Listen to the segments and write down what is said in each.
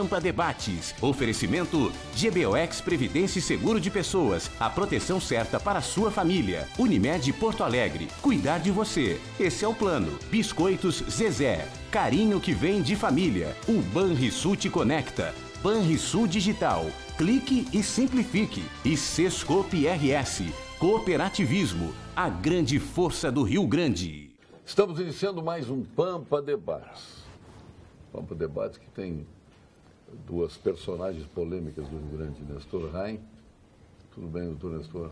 Pampa Debates. Oferecimento GBOX Previdência e Seguro de Pessoas. A proteção certa para a sua família. Unimed Porto Alegre. Cuidar de você. Esse é o plano. Biscoitos Zezé. Carinho que vem de família. O Banrisul te conecta. Banrisul Digital. Clique e simplifique. E Sescope RS. Cooperativismo. A grande força do Rio Grande. Estamos iniciando mais um Pampa Debates. Pampa Debates que tem duas personagens polêmicas do Rio Grande, Nestor Rain. Tudo bem, doutor Nestor?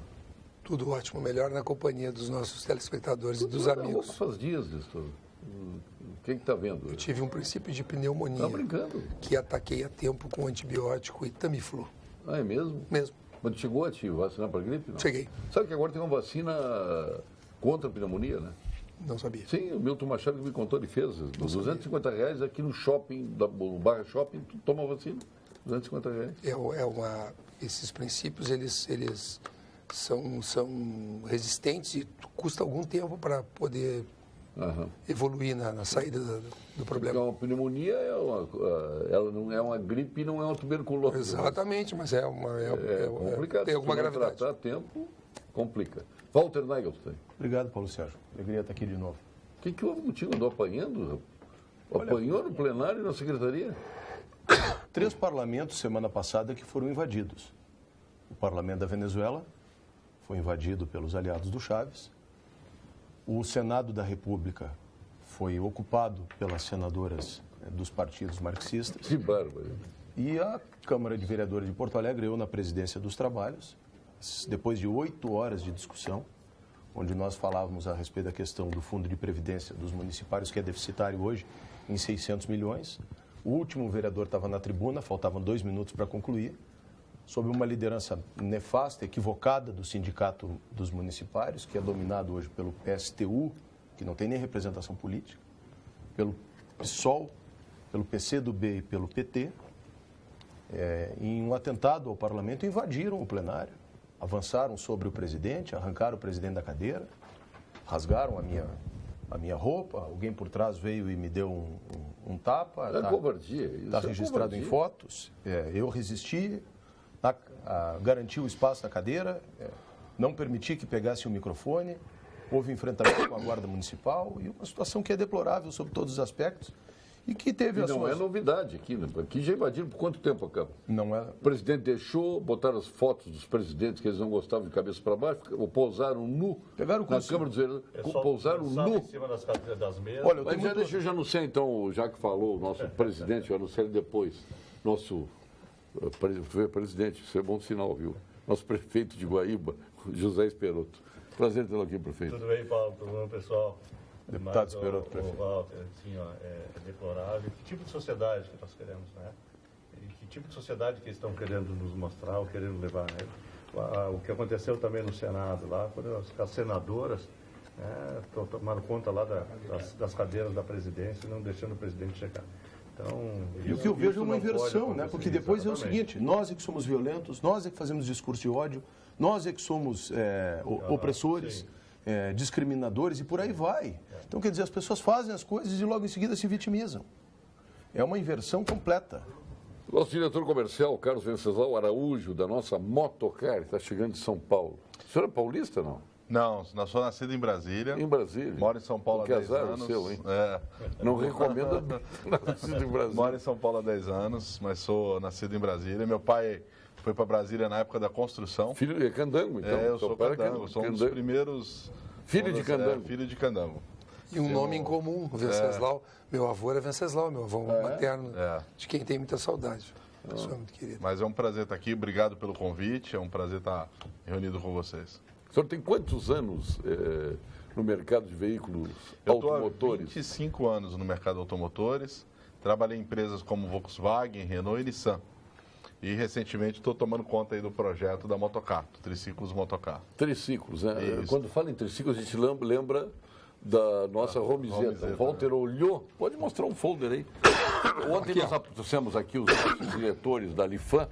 Tudo ótimo, melhor na companhia dos nossos telespectadores e dos amigos. Faz dias, Nestor. Quem está vendo? Eu tive um princípio de pneumonia. Tá brincando? Que ataquei a tempo com antibiótico e Tamiflu. Ah, é mesmo? Mesmo. Mas chegou a te vacinar para gripe? Não? Cheguei. Sabe que agora tem uma vacina contra a pneumonia, né? Não sabia. Sim, o Milton Machado que me contou, ele fez. Dos R$250 aqui no shopping, no Barra Shopping, tu toma a vacina. R$250. Esses princípios, eles são resistentes e custa algum tempo para poder evoluir na saída do problema. Então, a pneumonia ela não é uma gripe, não é uma tuberculose. Exatamente, mas é complicado. Tem alguma gravidade. Se tratar a tempo, complica. Walter Nagelstein. Obrigado, Paulo Sérgio. Alegria estar aqui de novo. O que houve contigo? Andou apanhando? Apanhou no plenário e na secretaria? 3 parlamentos, semana passada, que foram invadidos. O parlamento da Venezuela foi invadido pelos aliados do Chaves. O Senado da República foi ocupado pelas senadoras dos partidos marxistas. Que bárbaro. E a Câmara de Vereadores de Porto Alegre, eu na presidência dos trabalhos, depois de 8 horas de discussão, onde nós falávamos a respeito da questão do fundo de previdência dos municipários, que é deficitário hoje, em 600 milhões. O último vereador estava na tribuna, faltavam 2 minutos para concluir, sob uma liderança nefasta, equivocada do Sindicato dos Municipários, que é dominado hoje pelo PSTU, que não tem nem representação política, pelo PSOL, pelo PCdoB e pelo PT, em um atentado ao parlamento, invadiram o plenário, avançaram sobre o presidente, arrancaram o presidente da cadeira, rasgaram a minha roupa, alguém por trás veio e me deu um tapa. É covardia. Está registrado em fotos. Eu resisti, garanti o espaço na cadeira, não permiti que pegasse o microfone, houve enfrentamento com a Guarda Municipal e uma situação que é deplorável sob todos os aspectos e que teve não é novidade aqui, né? Aqui já invadiram por quanto tempo, Acaba? Não é. O presidente deixou, botaram as fotos dos presidentes que eles não gostavam de cabeça para baixo, ou pousaram nu Pegaram na Câmara dos Vereadores, pousaram nu. Em cima das mesas. Olha, deixa eu já anunciar então, já que falou o nosso presidente, eu anunciei depois, nosso presidente, isso é bom sinal, viu? Nosso prefeito de Guaíba, José Esperoto. Prazer tê-lo aqui, prefeito. Tudo bem, Paulo? Tudo bom, pessoal? Deputado Esperoto, prefeito. Walter, assim, é deplorável. Que tipo de sociedade que nós queremos, né? E que tipo de sociedade que eles estão querendo nos mostrar ou querendo levar, né? O que aconteceu também no Senado, lá, quando as senadoras tomaram conta lá das cadeiras da presidência, não deixando o presidente chegar. Então, e o que eu vejo é uma inversão, né? Porque depois é o seguinte, nós é que somos violentos, nós é que fazemos discurso de ódio, nós é que somos opressores, discriminadores e por aí vai. Então, quer dizer, as pessoas fazem as coisas e logo em seguida se vitimizam. É uma inversão completa. Nosso diretor comercial, Carlos Venceslau Araújo, da nossa Motocar, está chegando de São Paulo. O senhor é paulista, não? Não, eu sou nascido em Brasília. Em Brasília? Moro em São Paulo há 10 anos. Seu, hein? Não recomendo nascido em Brasília. Moro em São Paulo há 10 anos, mas sou nascido em Brasília. Meu pai foi para Brasília na época da construção. Filho de Candango, então? Eu sou Candango, sou um dos primeiros... Filho de Candango. Filho de Candango. E um nome em comum, Venceslau. Meu avô era Venceslau, meu avô materno, de quem tem muita saudade. Pessoa muito querida. Mas é um prazer estar aqui, obrigado pelo convite, é um prazer estar reunido com vocês. O senhor tem quantos anos no mercado de veículos automotores? Eu estou há 25 anos no mercado automotores, trabalhei em empresas como Volkswagen, Renault e Nissan. E recentemente estou tomando conta aí do projeto da Motocar, do Triciclos Motocar. Triciclos, né? Isso. Quando fala em triciclos, a gente lembra da nossa Romizeta. Walter olhou, pode mostrar um folder aí. Ontem nós trouxemos aqui os nossos diretores da Lifan,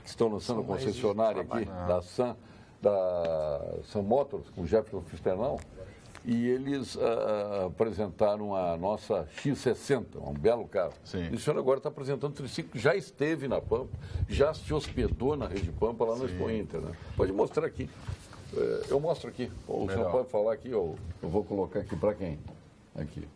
que estão lançando a concessionária aqui, da Sun Motors, com o Jefferson Fisternal. e eles apresentaram a nossa X60, um belo carro. Sim. E o senhor agora está apresentando o triciclo, já esteve na Pampa, já se hospedou na Rede Pampa, lá no Expo Inter, né? Pode mostrar aqui. Eu mostro aqui. O senhor pode falar aqui, eu vou colocar aqui para quem? Aqui.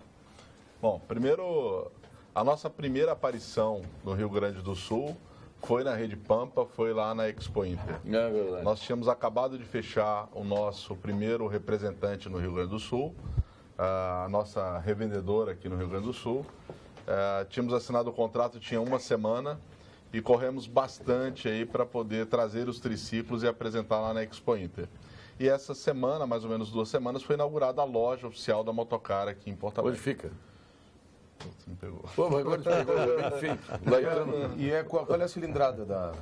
Bom, primeiro, a nossa primeira aparição no Rio Grande do Sul foi na Rede Pampa, foi lá na Expo Inter. É verdade. Nós tínhamos acabado de fechar o nosso primeiro representante no Rio Grande do Sul, a nossa revendedora aqui no Rio Grande do Sul. Tínhamos assinado o contrato, tinha uma semana, e corremos bastante aí para poder trazer os triciclos e apresentar lá na Expo Inter. E essa semana, mais ou menos 2 semanas, foi inaugurada a loja oficial da Motocar aqui em Porto Alegre. Onde fica? Você me pegou. Pô, mas agora pegou, bem feito. E qual é a cilindrada da...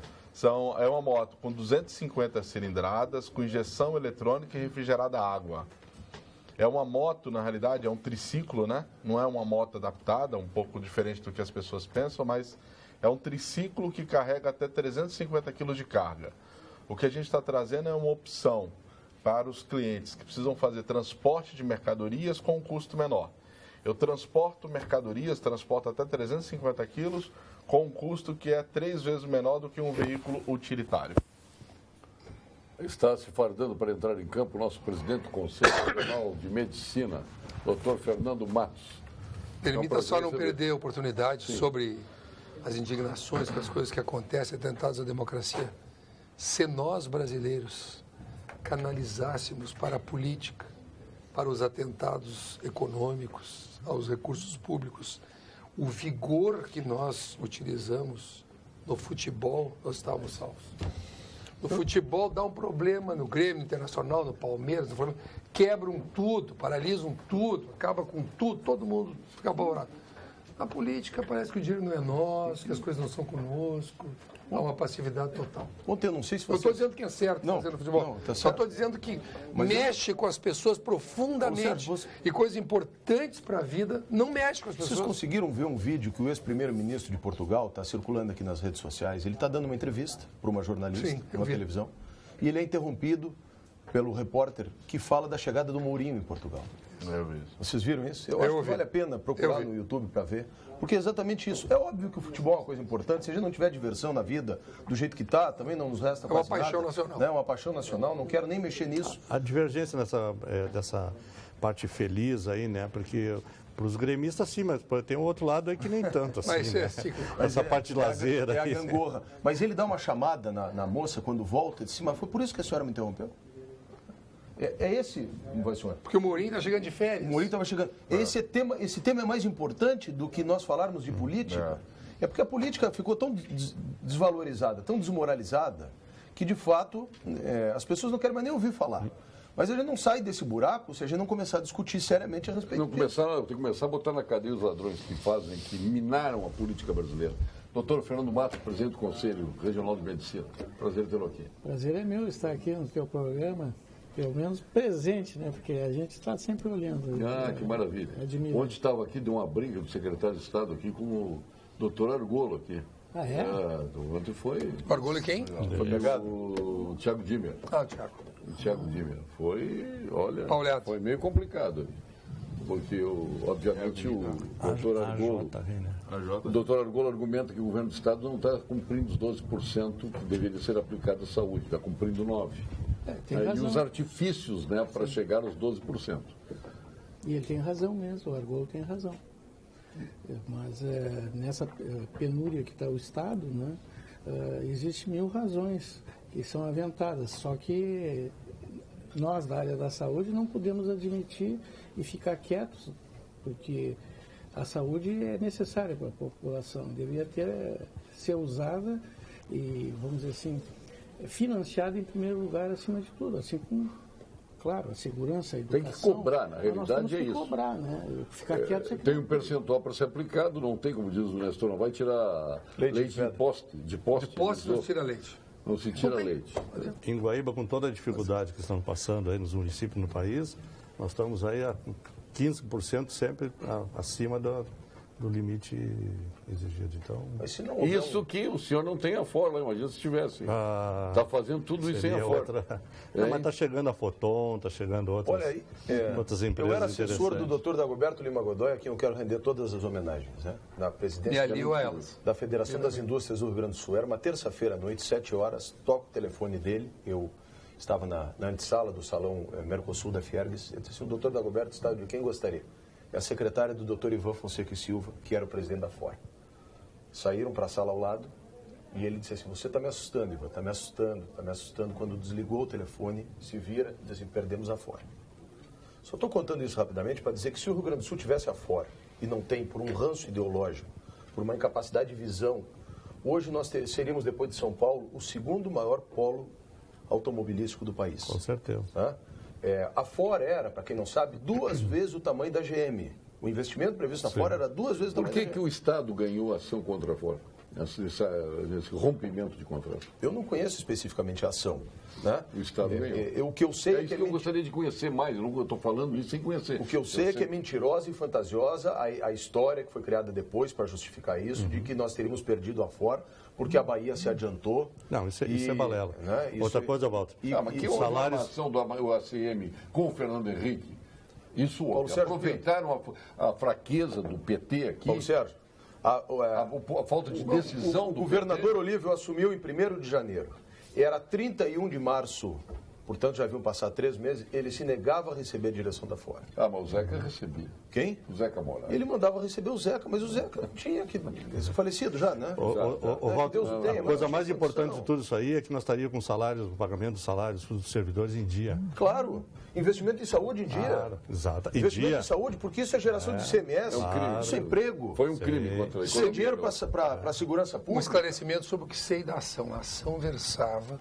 É uma moto com 250 cilindradas, com injeção eletrônica e refrigerada a água. É uma moto, na realidade, é um triciclo, né? Não é uma moto adaptada, um pouco diferente do que as pessoas pensam, mas é um triciclo que carrega até 350 kg de carga. O que a gente está trazendo é uma opção para os clientes que precisam fazer transporte de mercadorias com um custo menor. Eu transporto mercadorias, transporto até 350 quilos, com um custo que é 3 vezes menor do que um veículo utilitário. Está se fardando para entrar em campo o nosso presidente do Conselho Regional de Medicina, Dr. Fernando Matos. Permita só não perder a oportunidade sobre as indignações com as coisas que acontecem, atentados à democracia. Se nós, brasileiros, canalizássemos para a política, para os atentados econômicos, aos recursos públicos, o vigor que nós utilizamos no futebol, nós estávamos salvos. No futebol dá um problema no Grêmio Internacional, no Palmeiras, no Flamengo, quebram tudo, paralisam tudo, acaba com tudo, todo mundo fica apavorado. Na política parece que o dinheiro não é nosso, que as coisas não são conosco, há uma passividade total. Ontem eu não sei se Eu você... estou dizendo que é certo, Não, no futebol. não, tá Só certo. estou dizendo que Mas mexe com as pessoas profundamente. Sérgio, você- E coisas importantes para a vida não mexe com as Vocês pessoas. conseguiram ver um vídeo que o ex-primeiro-ministro de Portugal está circulando aqui nas redes sociais? Ele está dando uma entrevista para uma jornalista, Sim, eu numa vi. televisão, e ele é interrompido pelo repórter que fala da chegada do Mourinho em Portugal. Eu vi isso. Vocês viram isso? Eu acho que vi. vale a pena procurar Eu vi. no YouTube para ver, porque é exatamente isso. É óbvio que o futebol é uma coisa importante. Se a gente não tiver diversão na vida do jeito que está, também não nos resta É uma quase paixão nada, nacional. né? É uma paixão nacional, não quero nem mexer nisso. A divergência dessa parte feliz aí, né? Porque para os gremistas sim, mas tem um outro lado aí que nem tanto assim, Mas né? é cíclico. Essa parte de lazer É a aí. gangorra. Mas ele dá uma chamada na moça quando volta e diz, mas foi por isso que a senhora me interrompeu? É esse, senhor? Porque o Mourinho está chegando de férias. O Mourinho estava chegando. Esse tema é mais importante do que nós falarmos de política. É porque a política ficou tão desvalorizada, tão desmoralizada, que de fato as pessoas não querem mais nem ouvir falar. Mas a gente não sai desse buraco se a gente não começar a discutir seriamente a respeito Tem disso. que começar a botar na cadeia os ladrões que minaram a política brasileira. Doutor Fernando Matos, presidente do Conselho Regional de Medicina. Prazer tê-lo aqui. Prazer é meu estar aqui no teu programa, pelo menos presente, né? Porque a gente está sempre olhando. Ah, que maravilha. Admiro. Ontem estava aqui, deu uma briga do secretário de Estado aqui com o doutor Argolo aqui. Ah, é? Ontem foi... Orgulho quem? Foi o Thiago Dimmer. Ah, o Thiago. O Thiago Dimmer. Foi, olha, Pauleado. foi meio complicado ali. Porque, obviamente, o doutor Argolo... O doutor Argolo argumenta que o governo do Estado não está cumprindo os 12% que deveria ser aplicado à saúde, está cumprindo 9%. Tem E razão. os artifícios, né, para chegar aos 12%. E ele tem razão mesmo, o Argolo tem razão. Mas nessa penúria que está o Estado, né, existem 1000 razões que são aventadas. Só que nós, da área da saúde, não podemos admitir e ficar quietos, porque a saúde é necessária para a população, deveria ser usada e, vamos dizer assim, financiada em primeiro lugar acima de tudo, assim como, claro, a segurança, a Tem educação. que cobrar, na mas realidade nós temos é que isso. cobrar, né? Ficar quieto é que Tem um percentual para ser aplicado, não tem, como diz o Nestor, não vai tirar leite de poste. De poste Não tira leite. Não se tira leite. Em Guaíba, com toda a dificuldade que estamos passando aí nos municípios no país, nós estamos aí a 15% sempre acima do limite exigido. Então, Mas se não houver Isso que o senhor não tem a Ford, lá, imagina se tivesse. Está fazendo tudo isso sem a seria Ford. outra... Não, mas está chegando a Foton, está chegando outras, Olha aí, outras empresas eu era assessor do interessantes. Dr. Dagoberto Lima Godoy, a quem eu quero render todas as homenagens, né? Na presidência E aliou a elas. da Federação das Indústrias do Rio Grande do Sul. Era uma terça-feira à noite, 7 horas, toco o telefone dele, eu estava na antessala do Salão Mercosul da Fiergues, eu disse, o Dr. Dagoberto está de quem gostaria? É a secretária do Dr. Ivan Fonseca e Silva, que era o presidente da Ford. Saíram para a sala ao lado e ele disse assim, você está me assustando, Ivan, está me assustando. Quando desligou o telefone, se vira e disse assim, perdemos a Ford. Só estou contando isso rapidamente para dizer que se o Rio Grande do Sul tivesse a Ford e não tem por um ranço ideológico, por uma incapacidade de visão, hoje nós seríamos, depois de São Paulo, o segundo maior polo automobilístico do país. Com certeza. Tá? A Ford era, para quem não sabe, 2 vezes o tamanho da GM. O investimento previsto na Ford era 2 vezes o Por tamanho que, da que GM. o Estado ganhou ação contra a Ford? Esse rompimento de contrato. Eu não conheço especificamente a ação. Né? O Estado ganhou. O que eu sei É é isso que que eu gostaria de conhecer mais. Eu estou falando isso sem conhecer. O que eu sei é que é mentirosa e fantasiosa a história que foi criada depois para justificar isso, de que nós teríamos perdido a Ford porque a Bahia se adiantou. Não, isso é balela. Né, Outra coisa, Walter. Mas que houve uma ação do ACM com o Fernando Henrique. Isso Paulo houve. Sérgio, Aproveitaram a fraqueza do PT aqui. Paulo Sérgio, A falta de decisão o do governador PT. Olívio assumiu em 1º de janeiro. Era 31 de março, portanto já haviam passado 3 meses, ele se negava a receber a direção da Ford. Mas o Zeca recebia. Quem? O Zeca Moraes. Ele mandava receber o Zeca, mas o Zeca tinha que... falecido já, né? Walter, Deus o tenha, a mas coisa não mais tinha importante condição. de tudo isso aí é que nós estaríamos com salários, o pagamento dos salários dos servidores em dia. Claro, investimento em saúde em dia. Claro, exato. Em Investimento dia. em saúde, porque isso é geração de ICMS, isso é emprego. Foi um crime contra a Isso é economia. dinheiro para a segurança Um pública. esclarecimento sobre o que sei da ação. A ação versava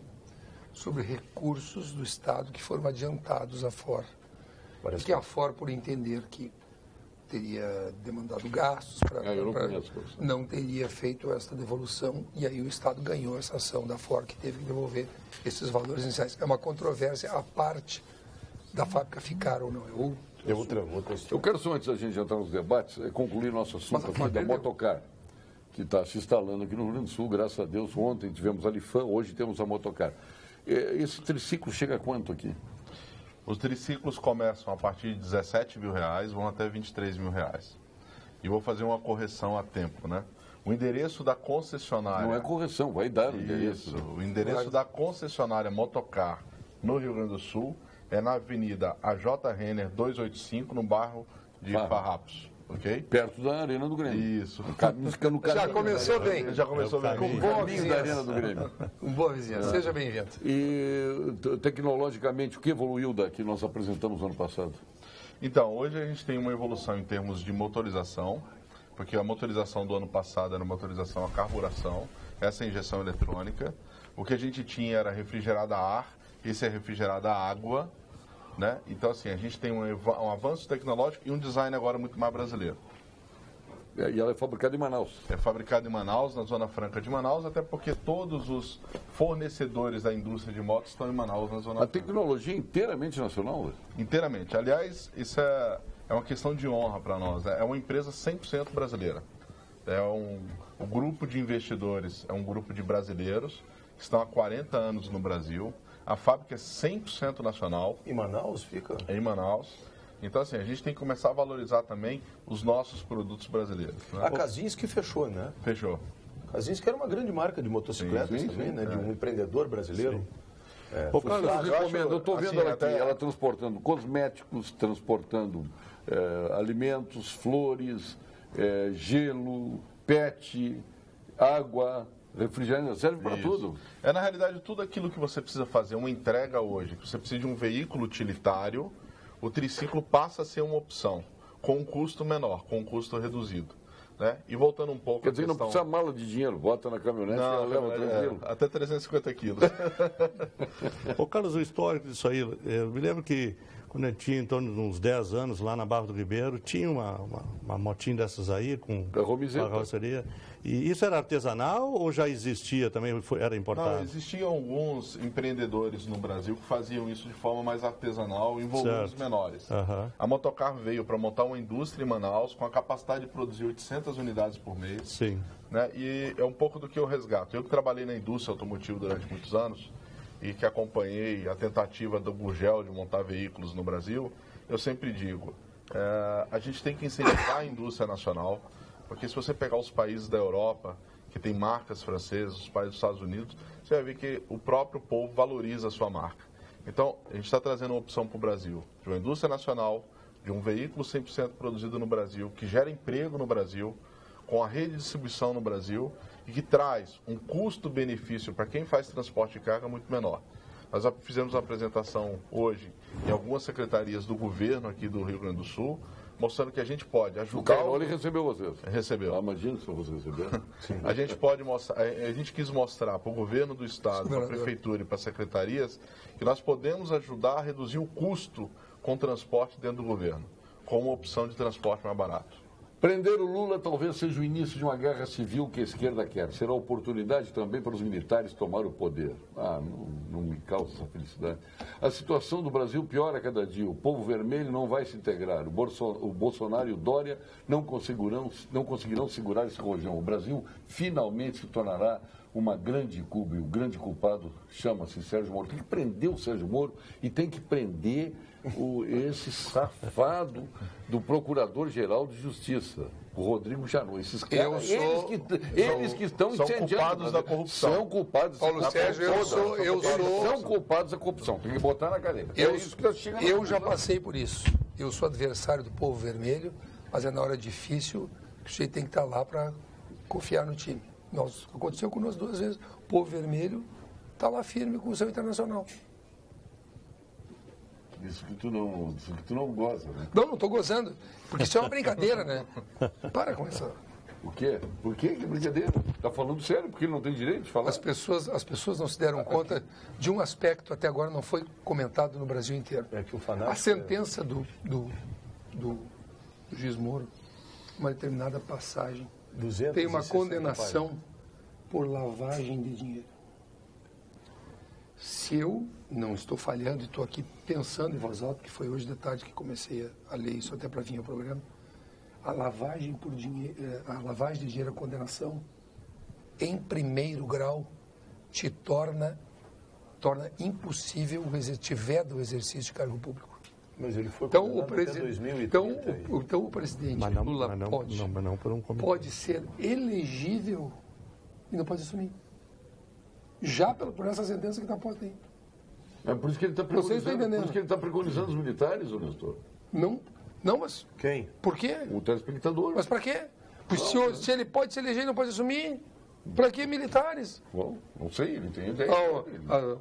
sobre recursos do Estado que foram adiantados à Ford. Parece Que a Ford, por entender que teria demandado gastos, eu não conheço isso. não teria feito essa devolução, e aí o Estado ganhou essa ação da Ford, que teve que devolver esses valores iniciais. É uma controvérsia à parte da fábrica ficar ou não. É outra Eu quero só, antes da gente entrar nos debates, concluir nosso assunto aqui da perdeu. Motocar, que está se instalando aqui no Rio Grande do Sul, graças a Deus. Ontem tivemos a Lifan, hoje temos a Motocar. Esse triciclo chega a quanto aqui? Os triciclos começam a partir de R$17 mil, vão até R$23 mil. E vou fazer uma correção a tempo, né? O endereço da concessionária... Não é correção, vai dar o endereço. Isso, o endereço da concessionária Motocar no Rio Grande do Sul é na Avenida AJ Renner 285, no bairro de Farrapos, ok? Perto da Arena do Grêmio. Isso. No caminho, Já começou bem. Já começou bem. Com Boa caminho da vizinhança. Arena do Grêmio. Boa vizinhança. Seja bem-vindo. E tecnologicamente, o que evoluiu da que nós apresentamos ano passado? Então, hoje a gente tem uma evolução em termos de motorização, porque a motorização do ano passado era motorização a carburação, essa é a injeção eletrônica. O que a gente tinha era refrigerado a ar, esse é refrigerado a água, né? Então, assim, a gente tem um avanço tecnológico e um design agora muito mais brasileiro. E ela é fabricada em Manaus. É fabricado em Manaus, na Zona Franca de Manaus, até porque todos os fornecedores da indústria de motos estão em Manaus, na Zona A Franca. tecnologia é inteiramente nacional? Inteiramente. Aliás, isso é uma questão de honra para nós. É uma empresa 100% brasileira. O grupo de investidores é um grupo de brasileiros que estão há 40 anos no Brasil. A fábrica é 100% nacional. Em Manaus fica? É em Manaus. Então, assim, a gente tem que começar a valorizar também os nossos produtos brasileiros. Né? A Kazinski fechou, né? Fechou. Kazinski era uma grande marca de motocicletas Sim, também, sim, né? De um empreendedor brasileiro. Ô, Carlos, eu eu estou acho, vendo assim, ela aqui, até- ela transportando cosméticos, transportando alimentos, flores, gelo, pet, água, refrigerante, serve para Isso. tudo. É, na realidade, tudo aquilo que você precisa fazer, uma entrega hoje, que você precisa de um veículo utilitário, o triciclo passa a ser uma opção, com um custo menor, com um custo reduzido. Né? E voltando um pouco Quer à dizer, não questão... precisa mala de dinheiro, bota na caminhonete e ela leva tranquilo. até 350 quilos. Ô, Carlos, o histórico disso aí, eu me lembro que quando eu tinha em torno de uns 10 anos, lá na Barra do Ribeiro, tinha uma motinha dessas aí, com Romizeta. carroceria. E isso era artesanal ou já existia também, era importado? Não, existiam alguns empreendedores no Brasil que faziam isso de forma mais artesanal, em volumes Certo. menores. Aham. A Motocar veio para montar uma indústria em Manaus com a capacidade de produzir 800 unidades por mês. Sim. Né? E é um pouco do que eu resgato. Eu que trabalhei na indústria automotiva durante muitos anos e que acompanhei a tentativa do Gurgel de montar veículos no Brasil, eu sempre digo, a gente tem que incentivar a indústria nacional, porque se você pegar os países da Europa, que tem marcas francesas, os países dos Estados Unidos, você vai ver que o próprio povo valoriza a sua marca. Então, a gente está trazendo uma opção para o Brasil, de uma indústria nacional, de um veículo 100% produzido no Brasil, que gera emprego no Brasil, com a rede de distribuição no Brasil e que traz um custo-benefício para quem faz transporte de carga muito menor. Nós já fizemos uma apresentação hoje em algumas secretarias do governo aqui do Rio Grande do Sul, mostrando que a gente pode O ajudar... Cairoli recebeu vocês. Recebeu. Ah, imagina se você recebeu. A gente pode mostrar, a gente quis mostrar para o governo do estado, para a prefeitura e para as secretarias, que nós podemos ajudar a reduzir o custo com o transporte dentro do governo, com uma opção de transporte mais barato. Prender o Lula talvez seja o início de uma guerra civil que a esquerda quer. Será oportunidade também para os militares tomar o poder. Não me causa essa felicidade. A situação do Brasil piora a cada dia. O povo vermelho não vai se integrar. O Bolsonaro e o Dória não conseguirão segurar esse rojão. O Brasil finalmente se tornará uma grande Cuba. E o grande culpado chama-se Sérgio Moro. Tem que prender o Sérgio Moro e tem que prender esse safado do Procurador-Geral de Justiça, o Rodrigo Janot. Esses caras, eles que estão são culpados da corrupção. São culpados Paulo da Sérgio, corrupção. eu sou- São culpados da corrupção. Tem que botar na cadeia. Eu já passei por isso. Eu sou adversário do povo vermelho, mas é na hora difícil que o sujeito tem que estar lá para confiar no time. Aconteceu conosco 2 vezes. O povo vermelho está lá firme com o seu internacional. Isso que tu não goza, né? Não estou gozando, porque isso é uma brincadeira, né? Para com essa... O quê? Por quê? Que brincadeira? Tá falando sério, porque ele não tem direito de falar? As pessoas não se deram conta de um aspecto até agora não foi comentado no Brasil inteiro. É que o fanático... A sentença do juiz Moro, uma determinada passagem, tem uma 260 condenação por lavagem de dinheiro. Se eu não estou falhando e estou aqui pensando em voz alta, que foi hoje de tarde que comecei a ler isso até para vir ao programa, a lavagem de dinheiro, a condenação, em primeiro grau, te torna impossível te veda o exercício de cargo público. Mas ele foi Então, condenado até 2030. então o presidente Mas não, Lula mas não, pode, não, mas não por um comitê. pode ser elegível e não pode assumir. Já por essa sentença que está posta aí. É por isso que ele está Vocês estão entendendo? preconizando, por isso que ele tá preconizando os militares, ô Nestor. Não, mas Quem? por quê? O telespectador. Mas para quê? Se ele pode se eleger e não pode assumir, para que militares? Bom, não sei, ele tem ideia.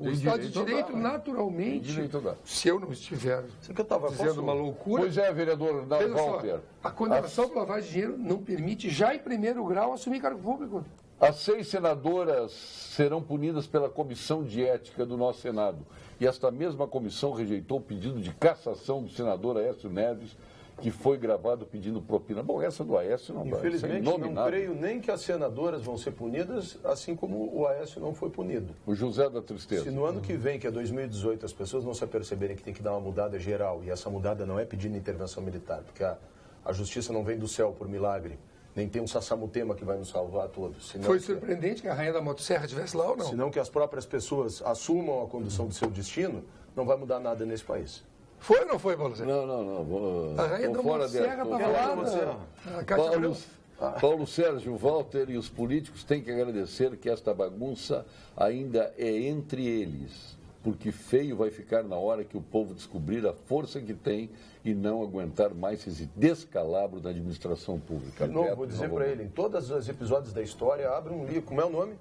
O Estado de Direito, naturalmente, Direito a dar. se eu não estiver que eu tava- dizendo posso- uma loucura, Pois é, vereador veja só, Walter. a condenação por lavagem de dinheiro não permite, já em primeiro grau, assumir cargo público. As 6 senadoras serão punidas pela Comissão de Ética do nosso Senado. E esta mesma comissão rejeitou o pedido de cassação do senador Aécio Neves, que foi gravado pedindo propina. Bom, essa do Aécio não dá. Infelizmente, isso é não inominável. creio nem que as senadoras vão ser punidas, assim como o Aécio não foi punido. O José da Tristeza. Se no ano que vem, que é 2018, as pessoas não se aperceberem que tem que dar uma mudada geral, e essa mudada não é pedindo intervenção militar, porque a justiça não vem do céu por milagre, nem tem um Sassamutema que vai nos salvar a todos. Senão Foi surpreendente que a rainha da motosserra estivesse lá ou não? Senão que as próprias pessoas assumam a condução do seu destino, não vai mudar nada nesse país. Foi ou não foi, Paulo Sérgio? Não. A rainha Tô da fora motosserra dessa, tô estava fora. lá na Caixa Paulo, Branca. Paulo Sérgio, Walter e os políticos têm que agradecer que esta bagunça ainda é entre eles, porque feio vai ficar na hora que o povo descobrir a força que tem e não aguentar mais esse descalabro da administração pública. De novo, Beto vou de dizer Novo para Hamburgo. ele, em todos os episódios da história, abre um livro. Como é o nome?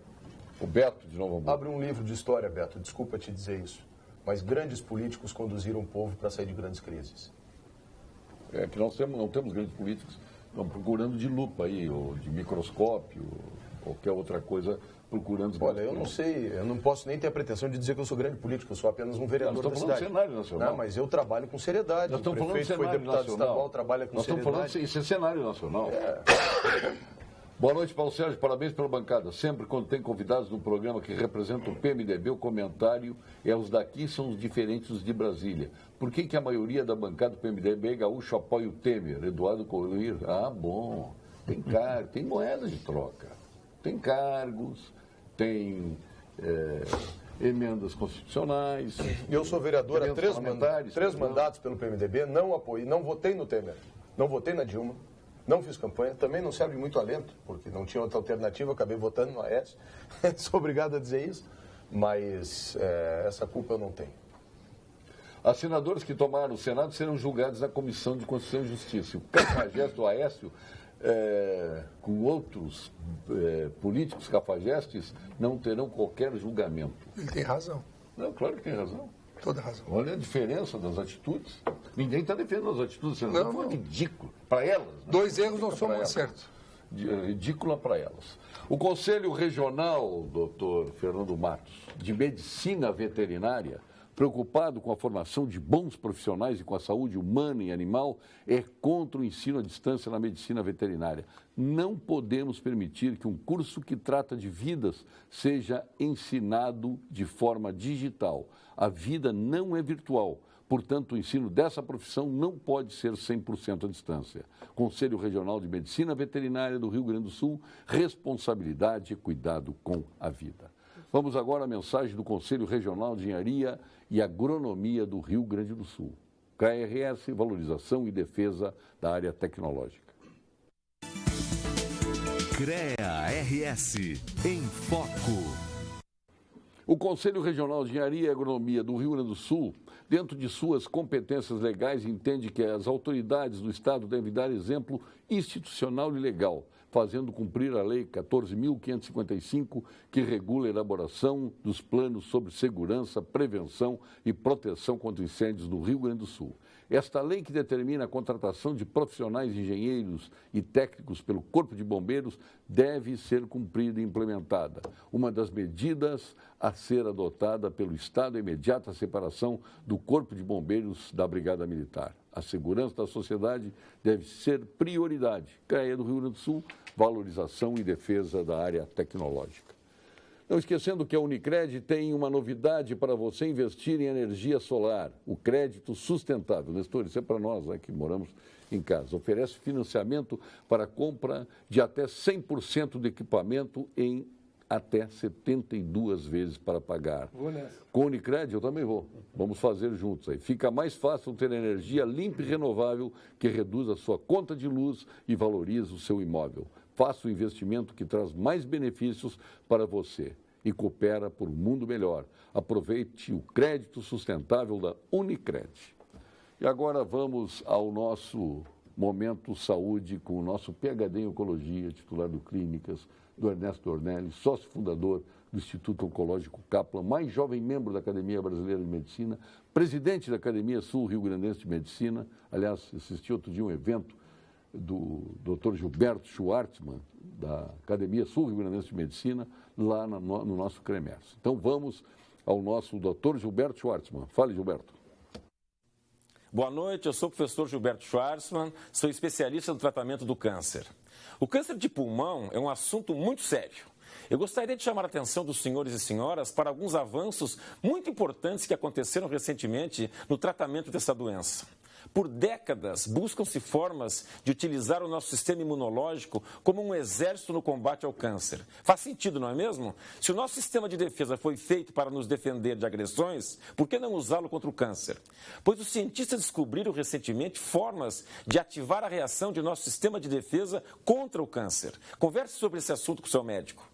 O Beto de Novo Hamburgo. Abre um livro de história, Beto. Desculpa te dizer isso. Mas grandes políticos conduziram o povo para sair de grandes crises. É que nós não temos grandes políticos, estamos procurando de lupa aí, ou de microscópio, ou qualquer outra coisa procurando... Olha, eu não sei, eu não posso nem ter a pretensão de dizer que eu sou grande político, eu sou apenas um vereador da cidade. Nós estamos falando de cenário nacional. Não, mas eu trabalho com seriedade. Nós estamos falando de foi cenário deputado nacional. estadual, trabalha com Nós estamos seriedade. falando, isso é cenário nacional. Boa noite, Paulo Sérgio, parabéns pela bancada. Sempre quando tem convidados no programa que representam o PMDB, o comentário é os daqui são os diferentes dos de Brasília. Por que a maioria da bancada do PMDB gaúcho apoia o Temer? Eduardo Coir? Ah, bom. Tem moeda de troca. Tem cargos, tem emendas constitucionais. Eu sou vereador há três mandatos pelo PMDB, não apoiei, não votei no Temer, não votei na Dilma, não fiz campanha, também não serve muito alento, porque não tinha outra alternativa, acabei votando no Aécio, sou obrigado a dizer isso, mas essa culpa eu não tenho. Assinadores que tomaram o Senado serão julgados na Comissão de Constituição e Justiça. O cafajeste do Aécio, com outros políticos cafajestes, não terão qualquer julgamento. Ele tem razão. Não, claro que tem razão. Toda razão. Olha a diferença das atitudes. Ninguém está defendendo as atitudes, senador. Não. É ridículo. Para elas. Né? 2 erros não somam um certo. Ridícula para elas. O Conselho Regional, doutor Fernando Matos, de Medicina Veterinária, preocupado com a formação de bons profissionais e com a saúde humana e animal, é contra o ensino à distância na medicina veterinária. Não podemos permitir que um curso que trata de vidas seja ensinado de forma digital. A vida não é virtual. Portanto, o ensino dessa profissão não pode ser 100% à distância. Conselho Regional de Medicina Veterinária do Rio Grande do Sul, responsabilidade e cuidado com a vida. Vamos agora à mensagem do Conselho Regional de Engenharia e Agronomia do Rio Grande do Sul. KRS, valorização e defesa da área tecnológica. CREA-RS, em foco. O Conselho Regional de Engenharia e Agronomia do Rio Grande do Sul, dentro de suas competências legais, entende que as autoridades do Estado devem dar exemplo institucional e legal, fazendo cumprir a Lei 14.555, que regula a elaboração dos planos sobre segurança, prevenção e proteção contra incêndios no Rio Grande do Sul. Esta lei que determina a contratação de profissionais engenheiros e técnicos pelo Corpo de Bombeiros deve ser cumprida e implementada. Uma das medidas a ser adotada pelo Estado é a imediata separação do Corpo de Bombeiros da Brigada Militar. A segurança da sociedade deve ser prioridade. CREA do Rio Grande do Sul, valorização e defesa da área tecnológica. Não esquecendo que a Unicred tem uma novidade para você investir em energia solar, o crédito sustentável. Nestor, isso é para nós que moramos em casa. Oferece financiamento para compra de até 100% do equipamento em até 72 vezes para pagar. Vou nessa. Com a Unicred eu também vou. Vamos fazer juntos aí. Fica mais fácil ter energia limpa e renovável que reduz a sua conta de luz e valoriza o seu imóvel. Faça o investimento que traz mais benefícios para você e coopera por um mundo melhor. Aproveite o crédito sustentável da Unicred. E agora vamos ao nosso Momento Saúde com o nosso PhD em Oncologia, titular do Clínicas, do Ernesto Ornelli, sócio fundador do Instituto Oncológico Kaplan, mais jovem membro da Academia Brasileira de Medicina, presidente da Academia Sul Rio Grandense de Medicina. Aliás, assisti outro dia um evento do Dr. Gilberto Schwartzman, da Academia Sul Rio Grandense de Medicina, lá no nosso CREMERS. Então vamos ao nosso Dr. Gilberto Schwartzman. Fale, Gilberto. Boa noite, eu sou o professor Gilberto Schwartzman, sou especialista no tratamento do câncer. O câncer de pulmão é um assunto muito sério. Eu gostaria de chamar a atenção dos senhores e senhoras para alguns avanços muito importantes que aconteceram recentemente no tratamento dessa doença. Por décadas, buscam-se formas de utilizar o nosso sistema imunológico como um exército no combate ao câncer. Faz sentido, não é mesmo? Se o nosso sistema de defesa foi feito para nos defender de agressões, por que não usá-lo contra o câncer? Pois os cientistas descobriram recentemente formas de ativar a reação de nosso sistema de defesa contra o câncer. Converse sobre esse assunto com o seu médico.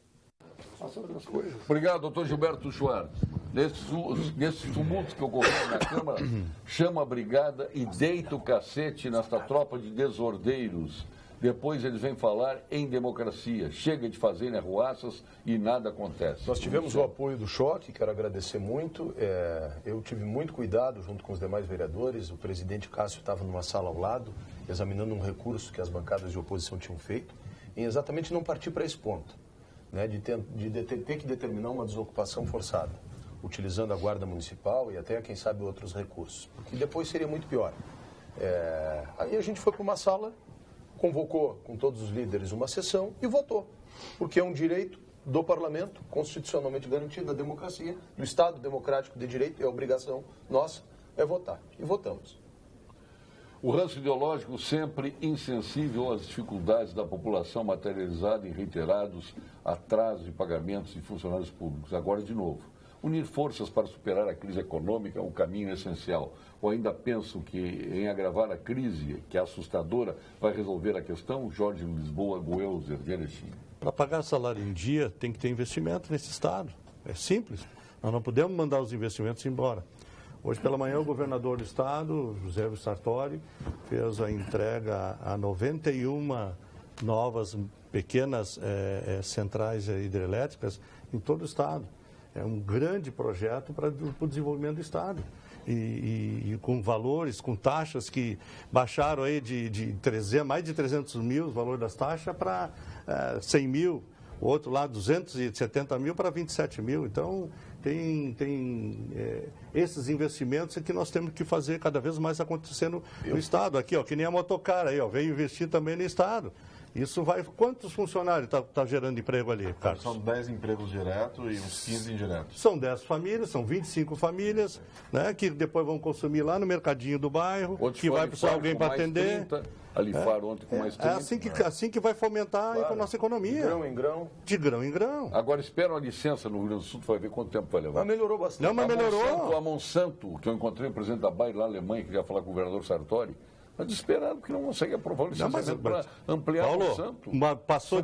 Obrigado, doutor Gilberto Schwartz. Nesses tumultos que ocorreram na Câmara, chama a brigada e deita o cacete nesta tropa de desordeiros. Depois eles vêm falar em democracia. Chega de fazerem arruaças e nada acontece. Nós tivemos o apoio do Choque, quero agradecer muito. Eu tive muito cuidado junto com os demais vereadores. O presidente Cássio estava numa sala ao lado, examinando um recurso que as bancadas de oposição tinham feito, em exatamente não partir para esse ponto. né, de ter que determinar uma desocupação forçada, utilizando a Guarda Municipal e até, quem sabe, outros recursos, porque depois seria muito pior. Aí a gente foi para uma sala, convocou com todos os líderes uma sessão e votou, porque é um direito do parlamento, constitucionalmente garantido, da democracia, do Estado democrático de direito, é obrigação nossa, é votar. E votamos. O ranço ideológico sempre insensível às dificuldades da população materializada em reiterados atrasos de pagamentos de funcionários públicos. Agora, de novo, unir forças para superar a crise econômica é um caminho essencial. Ou ainda pensam que em agravar a crise, que é assustadora, vai resolver a questão? Jorge Lisboa, Goelzer, de Erechim. Para pagar salário em dia, tem que ter investimento nesse Estado. É simples. Nós não podemos mandar os investimentos embora. Hoje pela manhã, o governador do Estado, José Sartori, fez a entrega a 91 novas pequenas centrais hidrelétricas em todo o Estado. É um grande projeto para o desenvolvimento do Estado. E com valores, com taxas que baixaram aí mais de 300 mil o valor das taxas para 100 mil, o outro lá 270 mil para 27 mil. Então, tem esses investimentos que nós temos que fazer cada vez mais acontecendo no Estado. Aqui, ó, que nem a Motocar aí, ó, veio investir também no Estado. Isso vai... Quantos funcionários está gerando emprego ali, Carlos? São 10 empregos diretos e uns 15 indiretos. São 10 famílias, são 25 famílias, né, que depois vão consumir lá no mercadinho do bairro, Ontem que vai precisar alguém para atender. 30, Alifar ontem com mais 30. É assim que vai fomentar a nossa economia. De grão em grão. De grão em grão. Agora espera uma licença no Rio Grande do Sul, tu vai ver quanto tempo vai levar. Mas melhorou bastante. Não, mas melhorou. A Monsanto, que eu encontrei o presidente da Bayer lá na Alemanha, que ia falar com o governador Sartori, está desesperado porque não consegue aprovar o licenciamento para ampliar Paulo, a Monsanto. Passou.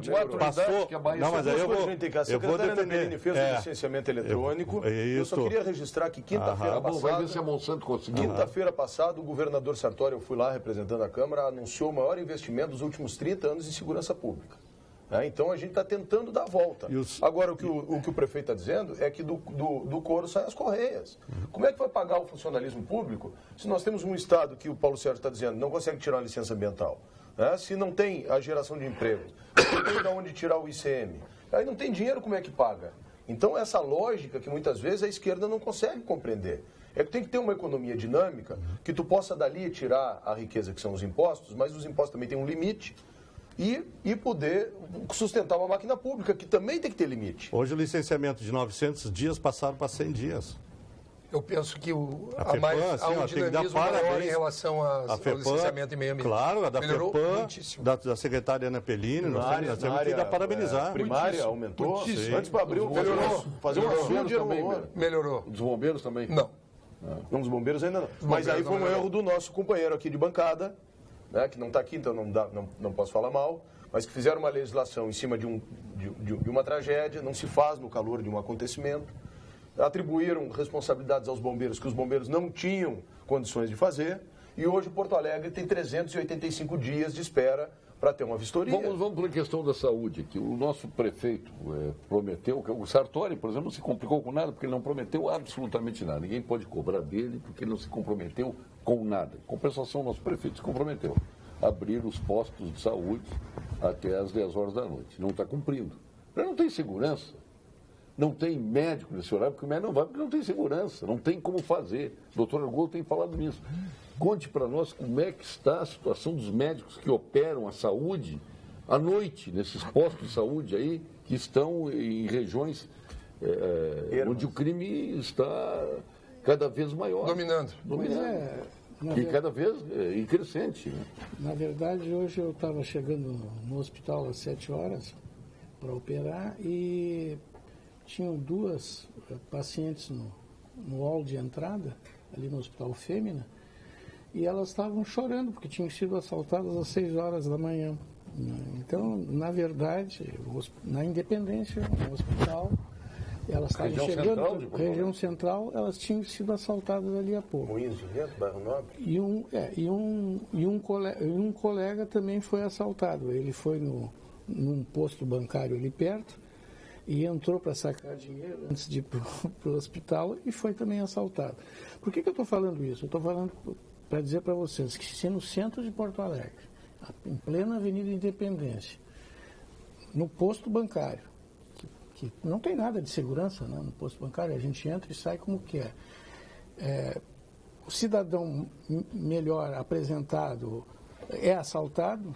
Que a Bahia Não, mas aí eu vou A secretária Ana Perini fez o licenciamento eletrônico. Eu só queria registrar que quinta-feira vai ver se a passada, Monsanto conseguiu. quinta-feira passada, o governador Sartori, eu fui lá representando a Câmara, anunciou o maior investimento dos últimos 30 anos em segurança pública. Então a gente está tentando dar a volta. Agora, o que o prefeito está dizendo é que do couro saem as correias. Como é que vai pagar o funcionalismo público se nós temos um Estado que o Paulo Sérgio está dizendo não consegue tirar a licença ambiental? Se não tem a geração de emprego, se não tem de onde tirar o ICM, aí não tem dinheiro, como é que paga? Então, essa lógica que muitas vezes a esquerda não consegue compreender. É que tem que ter uma economia dinâmica, que tu possa dali tirar a riqueza que são os impostos, mas os impostos também têm um limite, e poder sustentar uma máquina pública, que também tem que ter limite. Hoje o licenciamento de 900 dias passaram para 100 dias. Eu penso que há um tem que dar dinamismo maior parabéns. em relação ao licenciamento em meio ambiente. Claro, a da Melhorou FEPAM, muitíssimo. da secretária Ana Pellini, nós temos que dar parabenizar. Primária aumentou. Muitíssimo. Antes para abril, fazer um açude Melhorou. Dos bombeiros também? Não. Não, dos bombeiros ainda não. Mas aí foi um erro do nosso companheiro aqui de bancada, né, que não está aqui, então não posso falar mal, mas que fizeram uma legislação em cima de uma tragédia, não se faz no calor de um acontecimento, atribuíram responsabilidades aos bombeiros que os bombeiros não tinham condições de fazer, e hoje Porto Alegre tem 385 dias de espera para ter uma vistoria. Vamos para a questão da saúde, que o nosso prefeito prometeu, que o Sartori, por exemplo, não se complicou com nada, porque ele não prometeu absolutamente nada. Ninguém pode cobrar dele, porque ele não se comprometeu com nada. Em compensação, o nosso prefeito se comprometeu a abrir os postos de saúde até às 10 horas da noite. Não está cumprindo. Ele não tem segurança. Não tem médico nesse horário, porque o médico não vai, porque não tem segurança, não tem como fazer. O doutor Argolo tem falado nisso. Conte para nós como é que está a situação dos médicos que operam a saúde à noite, nesses postos de saúde aí, que estão em regiões onde o crime está cada vez maior. Dominando. E cada vez em crescente. Né? Na verdade, hoje eu estava chegando no hospital às 7 horas para operar e tinham 2 pacientes no hall de entrada, ali no Hospital Fêmea, e elas estavam chorando porque tinham sido assaltadas às 6 horas da manhã. Então, na verdade, na Independência, no hospital, elas estavam chegando, região central, elas tinham sido assaltadas ali há pouco. Moinhos de Vento, Bairro Nobre. E um colega também foi assaltado. Ele foi num posto bancário ali perto e entrou para sacar dinheiro antes de ir para o hospital e foi também assaltado. Por que eu estou falando isso? Eu estou falando para dizer para vocês que se no centro de Porto Alegre, em plena Avenida Independência, no posto bancário, que não tem nada de segurança, né, no posto bancário, a gente entra e sai como quer. O cidadão melhor apresentado é assaltado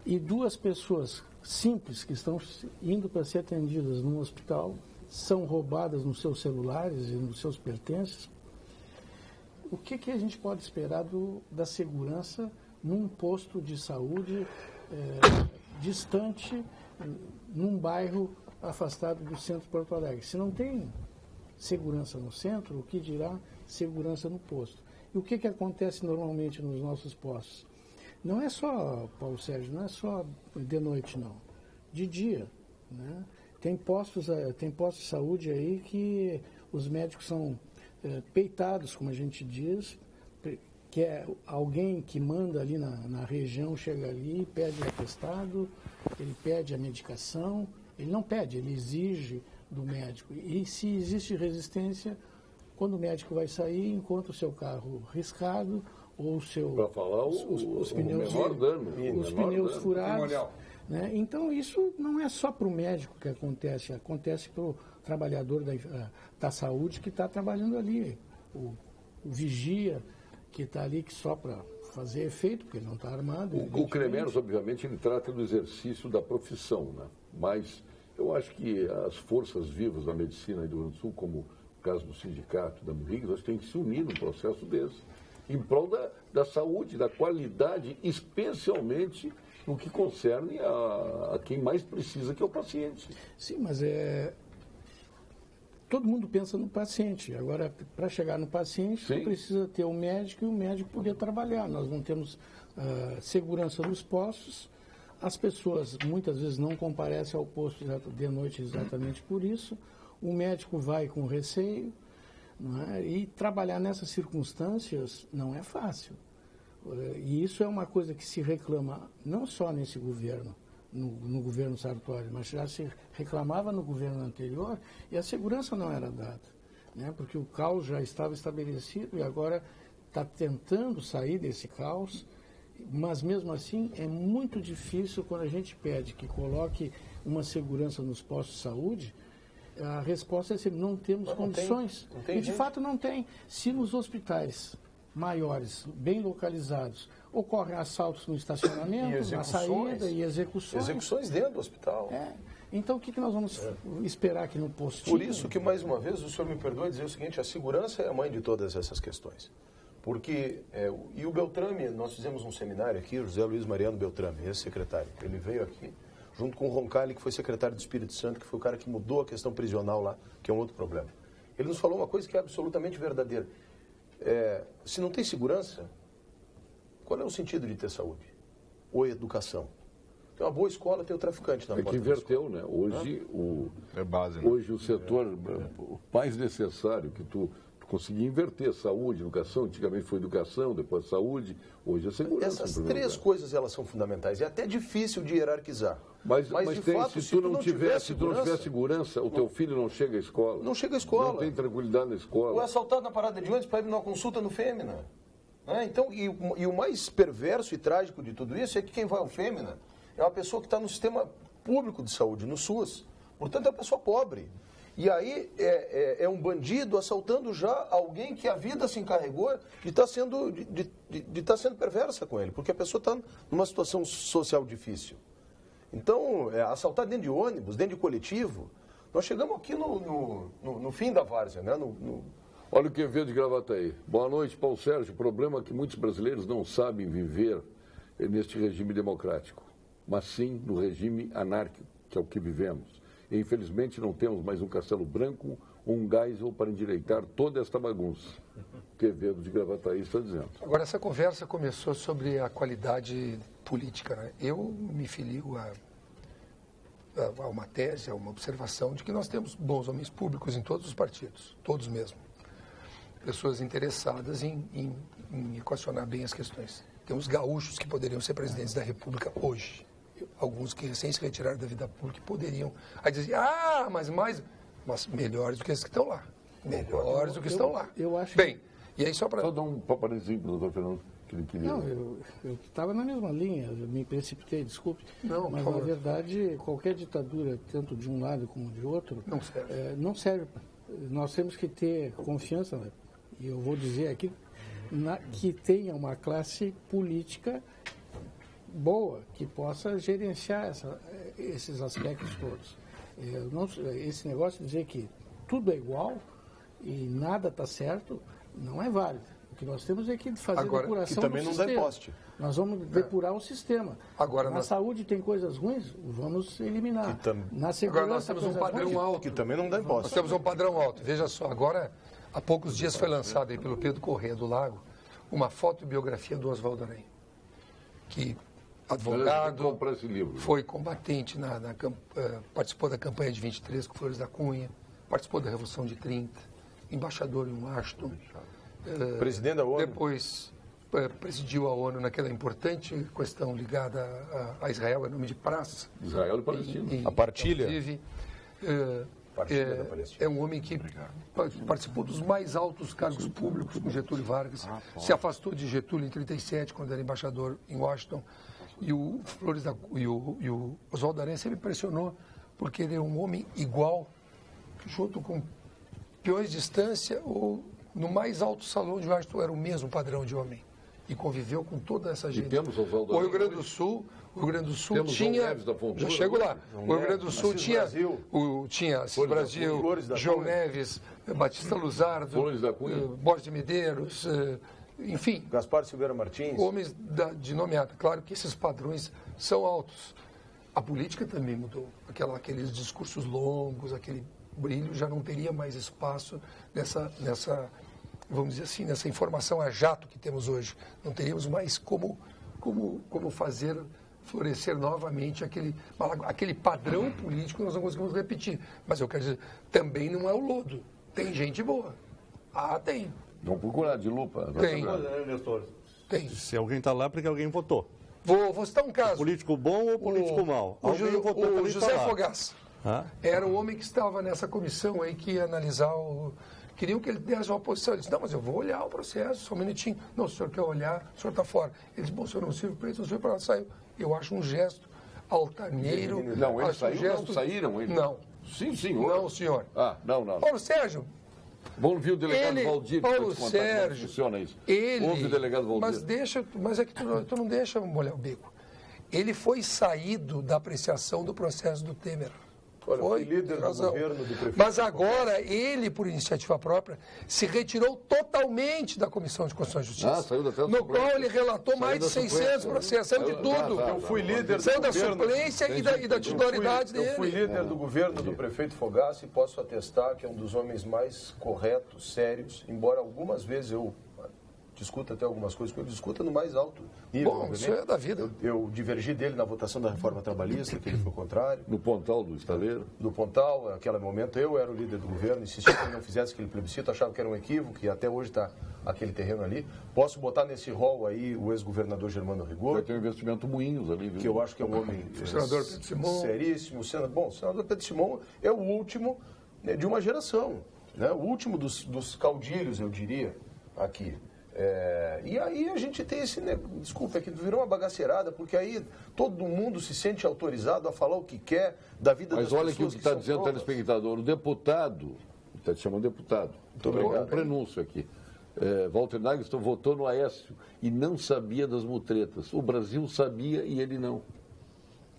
e duas pessoas simples que estão indo para ser atendidas num hospital são roubadas nos seus celulares e nos seus pertences. O que a gente pode esperar da segurança num posto de saúde distante, num bairro afastado do centro de Porto Alegre? Se não tem segurança no centro, o que dirá segurança no posto? E o que acontece normalmente nos nossos postos? Não é só, Paulo Sérgio, não é só de noite, não. De dia, né? Tem postos de saúde aí que os médicos são peitados, como a gente diz, que é alguém que manda ali na região, chega ali, pede o atestado, ele pede a medicação, ele não pede, ele exige do médico. E se existe resistência, quando o médico vai sair, encontra o seu carro riscado ou os pneus furados. Né? Então, isso não é só para o médico que acontece para o trabalhador da saúde que está trabalhando ali, o vigia que está ali que só para fazer efeito, porque ele não está armado. O Cremeros, obviamente, ele trata do exercício da profissão, né? Mas eu acho que as forças vivas da medicina do Rio Grande do Sul, como o caso do sindicato da Murrig, nós temos que se unir num processo desse, em prol da saúde, da qualidade, especialmente no que concerne a quem mais precisa, que é o paciente. Sim, mas todo mundo pensa no paciente. Agora, para chegar no paciente, você precisa ter o médico e o médico poder trabalhar. Nós não temos segurança nos postos. As pessoas muitas vezes não comparecem ao posto de noite exatamente por isso. O médico vai com receio, não é? E trabalhar nessas circunstâncias não é fácil. E isso é uma coisa que se reclama não só nesse governo, no governo Sartori, mas já se reclamava no governo anterior e a segurança não era dada, né? Porque o caos já estava estabelecido e agora está tentando sair desse caos, mas mesmo assim é muito difícil quando a gente pede que coloque uma segurança nos postos de saúde. A resposta é sempre, não temos condições. E de fato não tem. Se nos hospitais maiores, bem localizados, ocorrem assaltos no estacionamento, na saída e execuções. Execuções dentro do hospital. Então, o que nós vamos esperar aqui no postinho? Por isso que, mais uma vez, o senhor me perdoe dizer o seguinte, a segurança é a mãe de todas essas questões. Porque, e o Beltrame, nós fizemos um seminário aqui, o José Luiz Mariano Beltrame, esse secretário, ele veio aqui, junto com o Roncalli, que foi secretário do Espírito Santo, que foi o cara que mudou a questão prisional lá, que é um outro problema. Ele nos falou uma coisa que é absolutamente verdadeira. Se não tem segurança, qual é o sentido de ter saúde? Ou educação? Tem uma boa escola, tem o traficante na porta. Que inverteu, né? Hoje, base, né? Hoje o setor mais necessário que tu conseguir inverter saúde, educação, antigamente foi educação, depois saúde, hoje é segurança. Essas três coisas elas são fundamentais. É até difícil de hierarquizar. Mas se tu não tiver segurança, o teu filho não chega à escola. Não chega à escola. Não tem tranquilidade na escola. Ou é assaltado na parada de ônibus para ir numa consulta no Fêmea. Então, e o mais perverso e trágico de tudo isso é que quem vai ao Fêmea é uma pessoa que está no sistema público de saúde, no SUS. Portanto, é uma pessoa pobre. E aí é um bandido assaltando já alguém que a vida se encarregou de estar sendo perversa com ele, porque a pessoa está numa situação social difícil. Então, assaltar dentro de ônibus, dentro de coletivo, nós chegamos aqui no fim da várzea, né? Olha o Quevedo de Gravataí. Boa noite, Paulo Sérgio. O problema é que muitos brasileiros não sabem viver neste regime democrático, mas sim no regime anárquico, que é o que vivemos. E, infelizmente, não temos mais um Castelo Branco ou um Geisel para endireitar toda esta bagunça. Quevedo de Gravataí está dizendo. Agora, essa conversa começou sobre a qualidade política, né? Eu me filio a uma tese, a uma observação de que nós temos bons homens públicos em todos os partidos, todos mesmo. Pessoas interessadas em equacionar bem as questões. Temos gaúchos que poderiam ser presidentes da República hoje. Alguns que recém se retiraram da vida pública poderiam. Aí dizem, mas melhores do que esses que estão lá. Melhores do que estão lá. Eu acho bem, e aí só para... Só dar um paparezinho para o doutor Fernando. que ele queria. Não, eu estava na mesma linha, eu me precipitei, desculpe. Não, mas, por na favor. verdade, qualquer ditadura, tanto de um lado como de outro, Não serve. não serve. Nós temos que ter confiança, né? E eu vou dizer aqui, que tenha uma classe política boa, que possa gerenciar esses aspectos todos. Esse negócio de dizer que tudo é igual e nada está certo, não é válido. O que nós temos é que fazer Agora, depuração e também do não dá sistema. imposto. Nós vamos depurar o sistema. Agora, Na saúde tem coisas ruins, vamos eliminar. Na segurança, Agora nós temos um coisas padrão ruins, alto. Que também não dá Nós imposto. temos um padrão alto. Veja só, agora, há poucos dias foi lançado aí pelo Pedro Corrêa do Lago uma fotobiografia do Oswaldo Aranha, que advogado, Comprar esse livro. foi combatente, participou da campanha de 23 com Flores da Cunha, participou da Revolução de 30, embaixador em Washington. Presidente da ONU. Depois presidiu a ONU naquela importante questão ligada a Israel, em nome de praça. Israel e Palestina. A partilha. Inclusive, Partilha da Palestina. é um homem que participou dos mais altos cargos públicos com Getúlio Vargas, se afastou de Getúlio em 37, quando era embaixador em Washington, e o Oswaldo Aranha sempre impressionou, porque ele é um homem igual, junto com peões de distância, ou no mais alto salão de Washington era o mesmo padrão de homem, e conviveu com toda essa gente. temos Oswaldo O Rio Aranha Grande do Sul... O Rio Grande do Sul Temos tinha... João Neves da Fontoura, já chego lá. O Rio Grande do Sul Assis tinha... Brasil. Tinha Assis Brasil, Flores da João Cunha. Neves, Batista Luzardo, Flores da Cunha. Borges de Medeiros, enfim, Gaspar Silveira Martins. homens de nomeada. Claro que esses padrões são altos. A política também mudou. Aqueles discursos longos, aquele brilho já não teria mais espaço nessa, vamos dizer assim, nessa informação a jato que temos hoje. Não teríamos mais como fazer florescer novamente aquele padrão político que nós não conseguimos repetir. Mas eu quero dizer, também não é o lodo. Tem gente boa. Tem. Vamos procurar de lupa. Tem. Tem. Se alguém está lá, é porque alguém votou. Vou citar um caso. Político bom ou político mau? Alguém votou para O ele José falar. Fogaça era o homem que estava nessa comissão aí que ia analisar Queriam que ele desse uma posição. Ele disse, não, mas eu vou olhar o processo, só um minutinho. Não, se o senhor quer olhar, o senhor está fora. Ele disse, bom, o senhor não serve para isso, o senhor para lá, saiu. Eu acho um gesto altaneiro. Não, ele acho saiu, um gesto... não saíram? Ele... Não. Sim, senhor. Não, senhor. Não. Paulo Sérgio, Vamos ver o delegado ele, Valdir. Paulo para te contar Sérgio, como funciona isso. ele... Ouve o delegado Valdir. Mas é que tu não deixa molhar o bico. Ele foi saído da apreciação do processo do Temer. Olha, Foi líder do razão. governo do prefeito. Mas agora, ele, por iniciativa própria, se retirou totalmente da Comissão de Constituição e Justiça. Saiu da tela no suplência. qual ele relatou mais de da 600 suplência. processos, saiu de tudo. Eu fui líder Saiu do da governo. suplência e da titularidade dele. Eu fui líder do governo do prefeito Fogaça e posso atestar que é um dos homens mais corretos, sérios, embora algumas vezes eu discuta até algumas coisas com ele, discuta no mais alto nível. Bom, obviamente. isso é da vida. Eu divergi dele na votação da reforma trabalhista, que ele foi contrário. No Pontal do Estaleiro. Do Pontal, naquele momento eu era o líder do governo, insisti que ele não fizesse aquele plebiscito, achava que era um equívoco, e até hoje está aquele terreno ali. Posso botar nesse rol aí o ex-governador Germano Rigor, Vai ter um investimento Moinhos ali, viu? que eu acho que é um homem senador Pedro Simão. seríssimo. O senador Pedro Simão é o último de uma geração, né? O último dos caudilhos, eu diria, aqui. E aí a gente tem esse... Desculpa, é que virou uma bagaceirada, porque aí todo mundo se sente autorizado a falar o que quer da vida das Mas pessoas. olha aqui o que está são dizendo o provas. telespectador. O deputado, está te chamando deputado. Muito obrigado. Um prenúncio aqui. Walter Nagelsmann votou no Aécio e não sabia das mutretas. O Brasil sabia e ele não.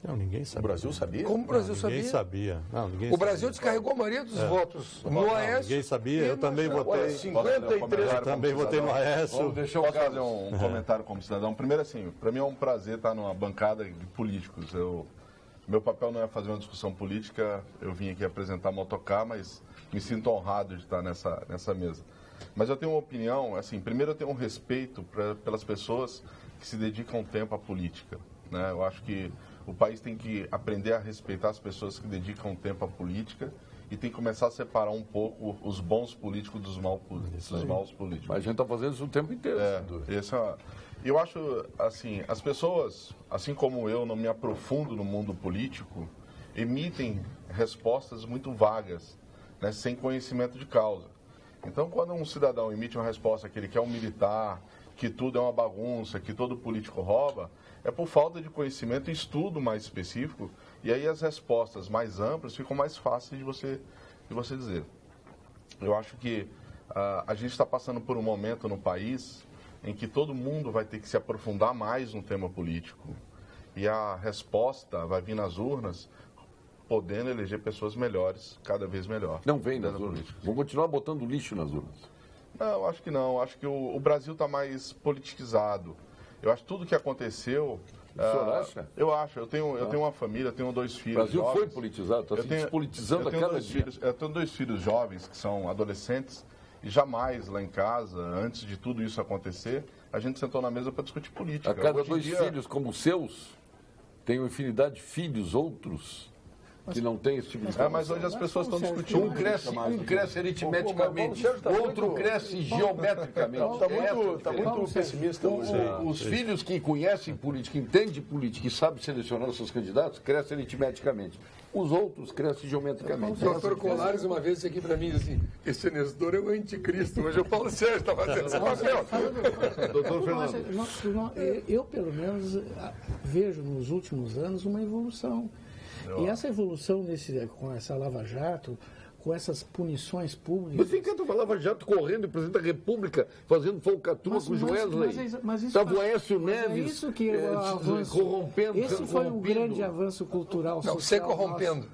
Não, ninguém O sabia. Brasil sabia? Como o Brasil Ninguém sabia? sabia. Não, ninguém O Brasil sabia. descarregou a maioria dos votos no Não, Aécio. ninguém sabia. Eu e também no- votei. Olha, 53... Eu também votei no Aécio. Vamos deixar eu fazer um comentário como cidadão. Primeiro, assim, para mim é um prazer estar numa bancada de políticos. Meu papel não é fazer uma discussão política, eu vim aqui apresentar motocar, mas me sinto honrado de estar nessa mesa. Mas eu tenho uma opinião, assim, primeiro eu tenho um respeito pelas pessoas que se dedicam tempo à política, né? Eu acho que o país tem que aprender a respeitar as pessoas que dedicam tempo à política e tem que começar a separar um pouco os bons políticos dos maus políticos. Mas a gente está fazendo isso o tempo inteiro. Eu acho, assim, as pessoas, assim como eu não me aprofundo no mundo político, emitem respostas muito vagas, né, sem conhecimento de causa. Então, quando um cidadão emite uma resposta que ele quer um militar, que tudo é uma bagunça, que todo político rouba, é por falta de conhecimento e estudo mais específico, e aí as respostas mais amplas ficam mais fáceis de você dizer. Eu acho que a gente está passando por um momento no país em que todo mundo vai ter que se aprofundar mais no tema político, e a resposta vai vir nas urnas, podendo eleger pessoas melhores, cada vez melhor. Não vem nas urnas. Vão continuar botando lixo nas urnas. Não, acho que não. Acho que o Brasil está mais politizado. Eu acho que tudo que aconteceu... O senhor acha? Eu acho. Eu tenho uma família, tenho 2 filhos. O Brasil jovens. foi politizado, está se despolitizando a cada dia. Eu tenho 2 filhos jovens, que são adolescentes, e jamais lá em casa, antes de tudo isso acontecer, a gente sentou na mesa para discutir política. A cada Hoje em 2 dia, filhos como os seus, tem uma infinidade de filhos, outros, que não têm esse tipo de coisa. mas hoje as pessoas estão discutindo. Um cresce aritmeticamente, o outro cresce geometricamente. Está muito pessimista hoje. Os filhos que conhecem política, entendem política e sabem selecionar os seus candidatos, crescem aritmeticamente. Os outros crescem geometricamente. O doutor Colares uma vez disse aqui para mim assim, esse Nestor é o anticristo. Hoje o Paulo Sérgio está fazendo esse papel. Doutor Fernando. Eu, pelo menos, vejo nos últimos anos uma evolução. E essa evolução com essa Lava Jato, com essas punições públicas... Você encanta a Lava Jato correndo, o presidente da República fazendo falcatrua com o Joesley. Estava o Aécio Neves isso que é o avanço, corrompendo. Esse foi o grande avanço cultural social. Não, você corrompendo.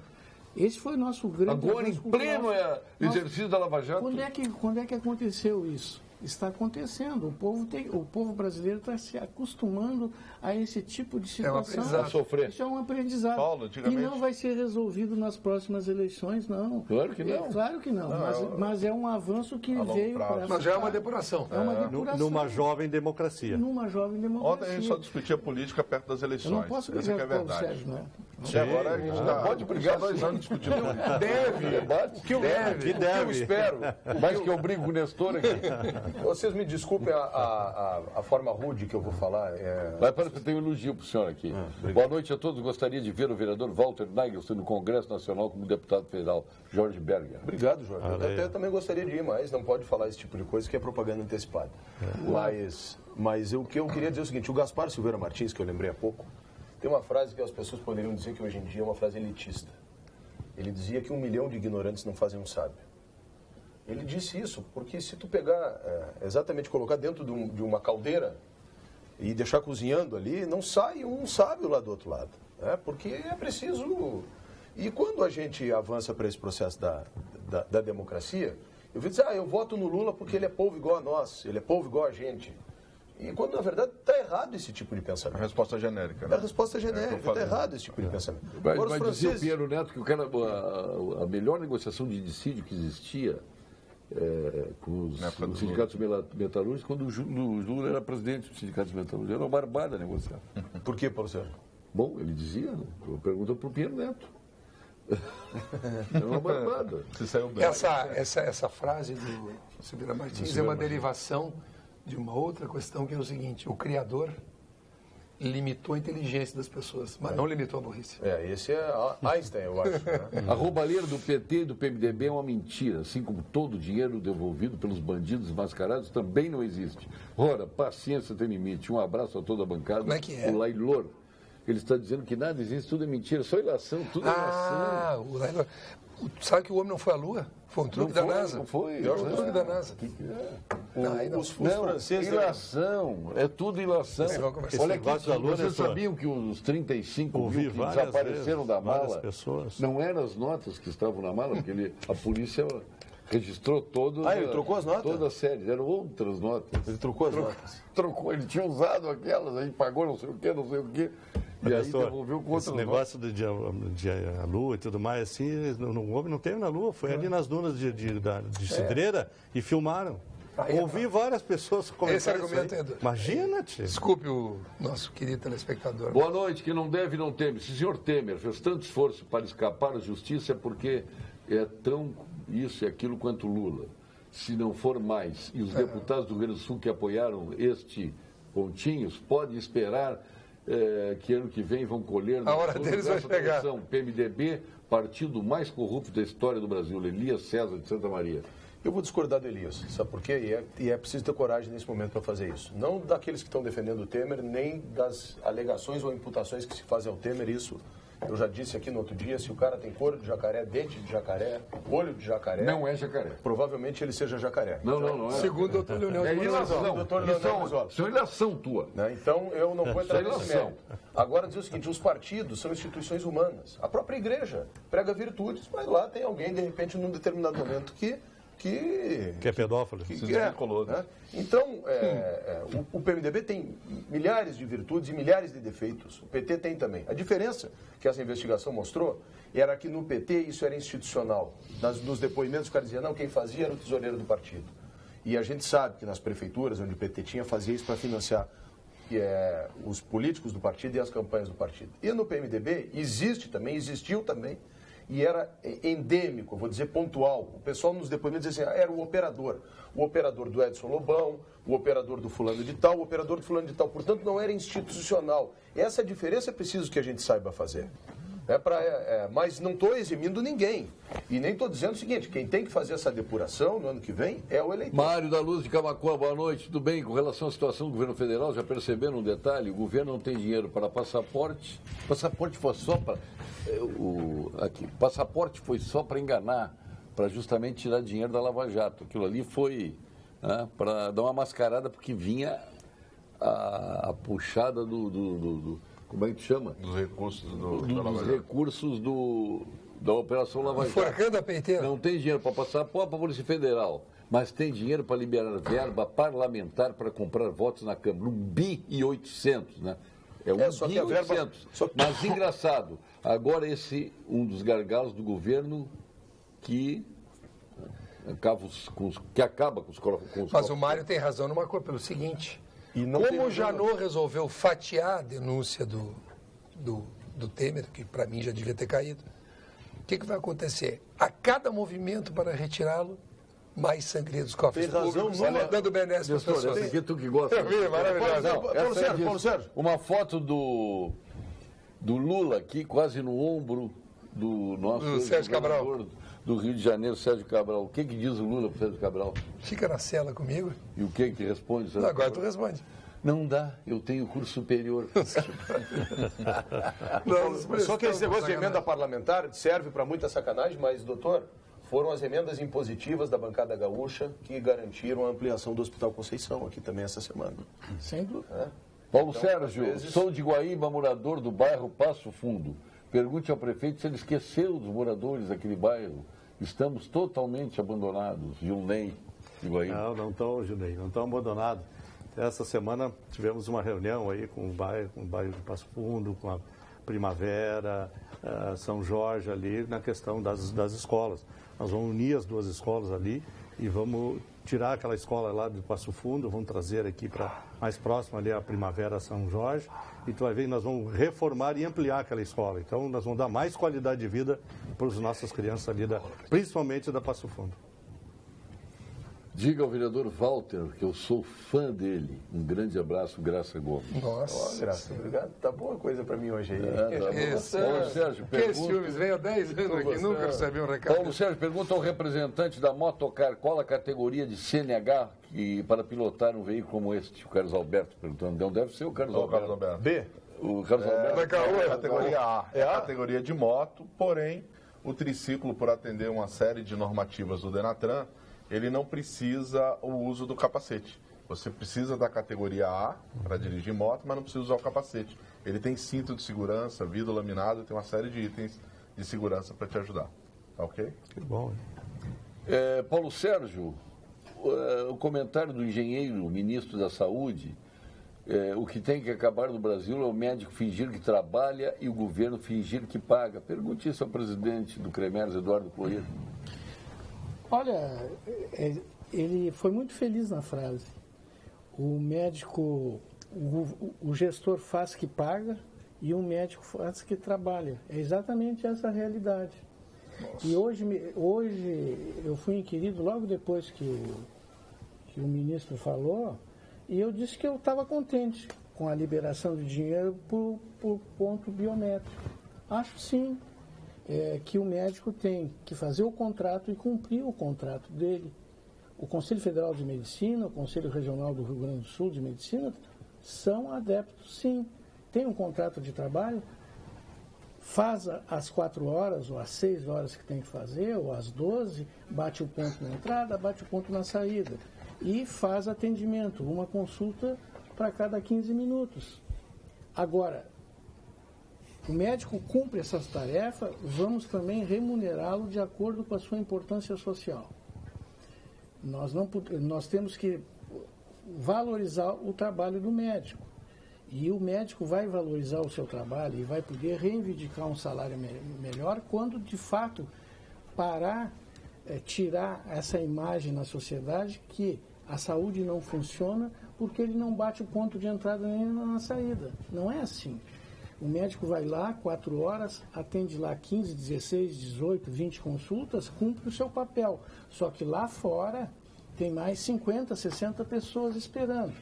Esse foi o nosso grande Agora, em avanço pleno cultural. exercício da Lava Jato. Quando é que aconteceu isso? Está acontecendo. O povo brasileiro está se acostumando a esse tipo de situação. A sofrer. Isso é um aprendizado. Paulo, e não vai ser resolvido nas próximas eleições, não. Claro que não. Claro que não. Mas é um avanço que veio para... Mas já é uma depuração. É uma depuração. Numa jovem democracia. Numa jovem democracia. Ontem a gente só discutia política perto das eleições. Eu não posso Essa brigar que é a com o verdade. Sérgio, né? E agora a gente está Pode brigar 2 anos discutindo. O que eu espero. Mais que eu brigo com o Nestor aqui. Vocês me desculpem a forma rude que eu vou falar. Vai para que eu tenho um elogio para o senhor aqui. Boa noite a todos. Gostaria de ver o vereador Walter Nagelson no Congresso Nacional como deputado federal, Jorge Berger. Obrigado, Jorge. Eu também gostaria de ir, mas não pode falar esse tipo de coisa que é propaganda antecipada. Mas o que eu queria dizer é o seguinte, o Gaspar Silveira Martins, que eu lembrei há pouco, tem uma frase que as pessoas poderiam dizer que hoje em dia é uma frase elitista. Ele dizia que 1 milhão de ignorantes não fazem um sábio. Ele disse isso porque se tu pegar, exatamente colocar dentro de uma caldeira e deixar cozinhando ali, não sai um sábio lá do outro lado. Porque é preciso... E quando a gente avança para esse processo da democracia, eu vou dizer, eu voto no Lula porque ele é povo igual a nós, ele é povo igual a gente. E quando, na verdade, está errado esse tipo de pensamento. A resposta genérica. A resposta genérica, está errado esse tipo de pensamento. Vai dizer o Pinheiro Neto que a melhor negociação de dissídio que existia com os sindicatos metalúrgicos quando o Lula era presidente dos sindicatos metalúrgicos. Era uma barbada negociar. Por quê, Paulo Sérgio? Bom, ele dizia, pergunta para o Pinheiro Neto. É uma barbada. Você saiu bem. Essa frase do Silveira Martins é uma derivação de uma outra questão que é o seguinte, o Criador limitou a inteligência das pessoas, mas não limitou a burrice. Esse é Einstein, eu acho. Né? A roubalheira do PT e do PMDB é uma mentira, assim como todo o dinheiro devolvido pelos bandidos mascarados também não existe. Ora, paciência tem limite. Um abraço a toda a bancada. Como é que é? O Lailor. Ele está dizendo que nada existe, tudo é mentira, só ilação, tudo é ilação. O Lailor. Sabe que o homem não foi à Lua? Foi um truque da NASA. Não foi. Foi um truque da NASA. Os franceses... Ilação, é tudo ilação. Olha aqui, vocês sabiam que os 35 mil que desapareceram da mala não eram as notas que estavam na mala, porque a polícia registrou todas. Ele trocou as notas? Todas as séries, eram outras notas. Ele trocou as notas? Trocou, ele tinha usado aquelas, aí pagou não sei o quê. E aí devolveu com outras esse negócio de a Lua e tudo mais, assim, o homem não teve na Lua, foi ali nas dunas de Cidreira e filmaram. Ouvi várias pessoas comentarem. Esse argumento é do... Imagina-te. Desculpe o nosso querido telespectador. Boa noite, que não deve não teme. Se o senhor Temer fez tanto esforço para escapar da justiça é porque é tão isso e aquilo quanto Lula. Se não for mais, e os deputados do Rio Grande do Sul que apoiaram este pontinhos, podem esperar que ano que vem vão colher... A hora deles vai chegar. PMDB, partido mais corrupto da história do Brasil, Elias César de Santa Maria. Eu vou discordar do Elias, sabe por quê? E é preciso ter coragem nesse momento para fazer isso. Não daqueles que estão defendendo o Temer, nem das alegações ou imputações que se fazem ao Temer, isso... Eu já disse aqui no outro dia, se o cara tem couro de jacaré, dente de jacaré, olho de jacaré... Não é jacaré. Provavelmente ele seja jacaré. Não é. Segundo o doutor Leonel É de ilação. Isso é ilação tua. Né? Então, eu não vou entrar nesse ilação. mérito. Agora, dizer o seguinte, os partidos são instituições humanas. A própria igreja prega virtudes, mas lá tem alguém, de repente, num determinado momento que é pedófilo. Que desvinculou, né? Então, o PMDB tem milhares de virtudes e milhares de defeitos. O PT tem também. A diferença que essa investigação mostrou era que no PT isso era institucional. Nos depoimentos o cara dizia, não, quem fazia era o tesoureiro do partido. E a gente sabe que nas prefeituras onde o PT tinha, fazia isso para financiar os políticos do partido e as campanhas do partido. E no PMDB existiu também, e era endêmico, vou dizer pontual. O pessoal nos depoimentos dizia assim, era o operador do Edson Lobão, o operador do fulano de tal, o operador do fulano de tal. Portanto, não era institucional. Essa diferença é preciso que a gente saiba fazer. Mas não estou eximindo ninguém. E nem estou dizendo o seguinte, quem tem que fazer essa depuração no ano que vem é o eleitor. Mário da Luz de Camaquã, boa noite. Tudo bem? Com relação à situação do governo federal, já perceberam um detalhe? O governo não tem dinheiro para passaporte. Passaporte foi só para... passaporte foi só para enganar, para justamente tirar dinheiro da Lava Jato. Aquilo ali foi para dar uma mascarada, porque vinha a puxada do como é que chama? Dos recursos dos recursos da Operação Lava Jato. Furacão da peiteira. Não tem dinheiro para passaporte para a Polícia Federal, mas tem dinheiro para liberar verba parlamentar para comprar votos na Câmara. 1.8 bi, né? É 1.800. Mas engraçado, agora um dos gargalos do governo que acaba com os Mas o Mário tem razão numa coisa, pelo seguinte, como o Janot resolveu fatiar a denúncia do Temer, que para mim já devia ter caído, o que vai acontecer? A cada movimento para retirá-lo, mais sangria dos cofres públicos, dando benesse para as pessoas. Essa aqui tu que gosta. Eu vi, maravilhoso. Paulo Sérgio. Uma foto do Lula aqui, quase no ombro do nosso Sérgio Cabral. Do Rio de Janeiro, Sérgio Cabral. O que diz o Lula para o Sérgio Cabral? Fica na cela comigo. E o que responde? Sérgio Agora Cabral? tu responde. Não dá, eu tenho curso superior. Só que esse negócio de emenda parlamentar serve para muita sacanagem, mas, doutor, foram as emendas impositivas da bancada gaúcha que garantiram a ampliação do Hospital Conceição aqui também essa semana. Sem dúvida. Paulo Sérgio, sou de Guaíba, morador do bairro Passo Fundo. Pergunte ao prefeito se ele esqueceu dos moradores daquele bairro. Estamos totalmente abandonados. Gilney de Guaíba. Não estão, Gilney, não estão abandonados. Essa semana tivemos uma reunião aí com o bairro de Passo Fundo, com a Primavera, São Jorge ali, na questão das escolas. Nós vamos unir as duas escolas ali e vamos tirar aquela escola lá de Passo Fundo, vamos trazer aqui para mais próximo ali a Primavera São Jorge, e tu vai ver, nós vamos reformar e ampliar aquela escola. Então, nós vamos dar mais qualidade de vida para as nossas crianças ali, principalmente da Passo Fundo. Diga ao vereador Walter que eu sou fã dele. Um grande abraço, Graça Gomes. Nossa. Graça, obrigado. Tá boa coisa para mim hoje aí. Paulo Sérgio, Que ciúmes, vem há 10 anos aqui, nunca recebi um recado. Paulo Sérgio, pergunta ao representante da Motocar qual a categoria de CNH para pilotar um veículo como este. O Carlos Alberto perguntando. Não deve ser o Carlos Alberto. B. O Carlos Alberto. É a categoria A. É a categoria de moto, porém, o triciclo, por atender uma série de normativas do Denatran, ele não precisa o uso do capacete. Você precisa da categoria A para dirigir moto, mas não precisa usar o capacete. Ele tem cinto de segurança, vidro laminado, tem uma série de itens de segurança para te ajudar. Tá ok? Que bom. Paulo Sérgio, o comentário do engenheiro, ministro da Saúde, o que tem que acabar no Brasil é o médico fingir que trabalha e o governo fingir que paga. Pergunte isso ao presidente do CREMERS, Eduardo Corrêa. Olha, ele foi muito feliz na frase. O médico, o gestor faz que paga e o médico faz que trabalha. É exatamente essa a realidade. Nossa. E hoje eu fui inquirido logo depois que o ministro falou, e eu disse que eu estava contente com a liberação de dinheiro por ponto biométrico. Acho sim. Que o médico tem que fazer o contrato e cumprir o contrato dele. O Conselho Federal de Medicina, o Conselho Regional do Rio Grande do Sul de Medicina são adeptos, sim. Tem um contrato de trabalho, faz às 4 horas ou às 6 horas que tem que fazer, ou às 12, bate o ponto na entrada, bate o ponto na saída. E faz atendimento, uma consulta para cada 15 minutos. Agora, o médico cumpre essas tarefas, vamos também remunerá-lo de acordo com a sua importância social. Nós temos que valorizar o trabalho do médico. E o médico vai valorizar o seu trabalho e vai poder reivindicar um salário melhor quando, de fato, parar, tirar essa imagem na sociedade que a saúde não funciona porque ele não bate o ponto de entrada nem na saída. Não é assim. O médico vai lá, 4 horas, atende lá 15, 16, 18, 20 consultas, cumpre o seu papel. Só que lá fora tem mais 50, 60 pessoas esperando.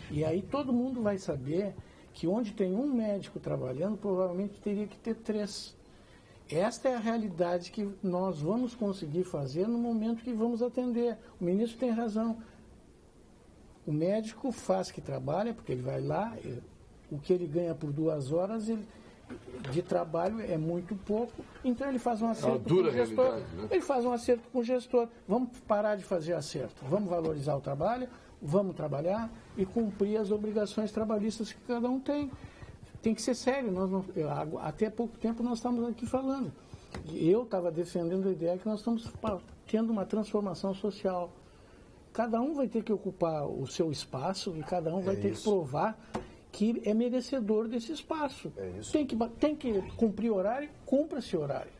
E aí todo mundo vai saber que onde tem um médico trabalhando, provavelmente teria que ter 3. Esta é a realidade que nós vamos conseguir fazer no momento que vamos atender. O ministro tem razão. O médico faz que trabalha, porque ele vai lá, o que ele ganha por 2 horas de trabalho é muito pouco, então ele faz um acerto com o gestor. Né? Ele faz um acerto com o gestor. Vamos parar de fazer acerto, vamos valorizar o trabalho, vamos trabalhar e cumprir as obrigações trabalhistas que cada um tem. Tem que ser sério. Até pouco tempo nós estamos aqui falando. Eu estava defendendo a ideia que nós estamos tendo uma transformação social. Cada um vai ter que ocupar o seu espaço e cada um vai ter que provar que é merecedor desse espaço. Tem que cumprir horário, cumpra esse horário.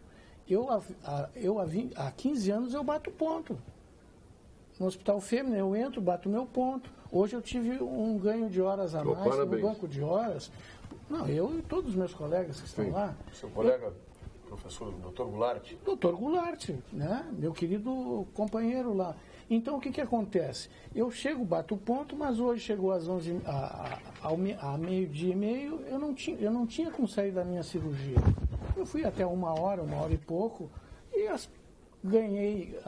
Há 15 anos eu bato ponto. No Hospital Fêmea eu entro, bato meu ponto. Hoje eu tive um ganho de horas a mais no banco de horas. Não, eu e todos os meus colegas que estão lá. Seu colega, professor Dr. Goulart. Dr. Goulart, né? Meu querido companheiro lá. Então, o que acontece? Eu chego, bato o ponto, mas hoje chegou às 11, a meio-dia e meio, eu não tinha como sair da minha cirurgia. Eu fui até 1 hora e pouco, e ganhei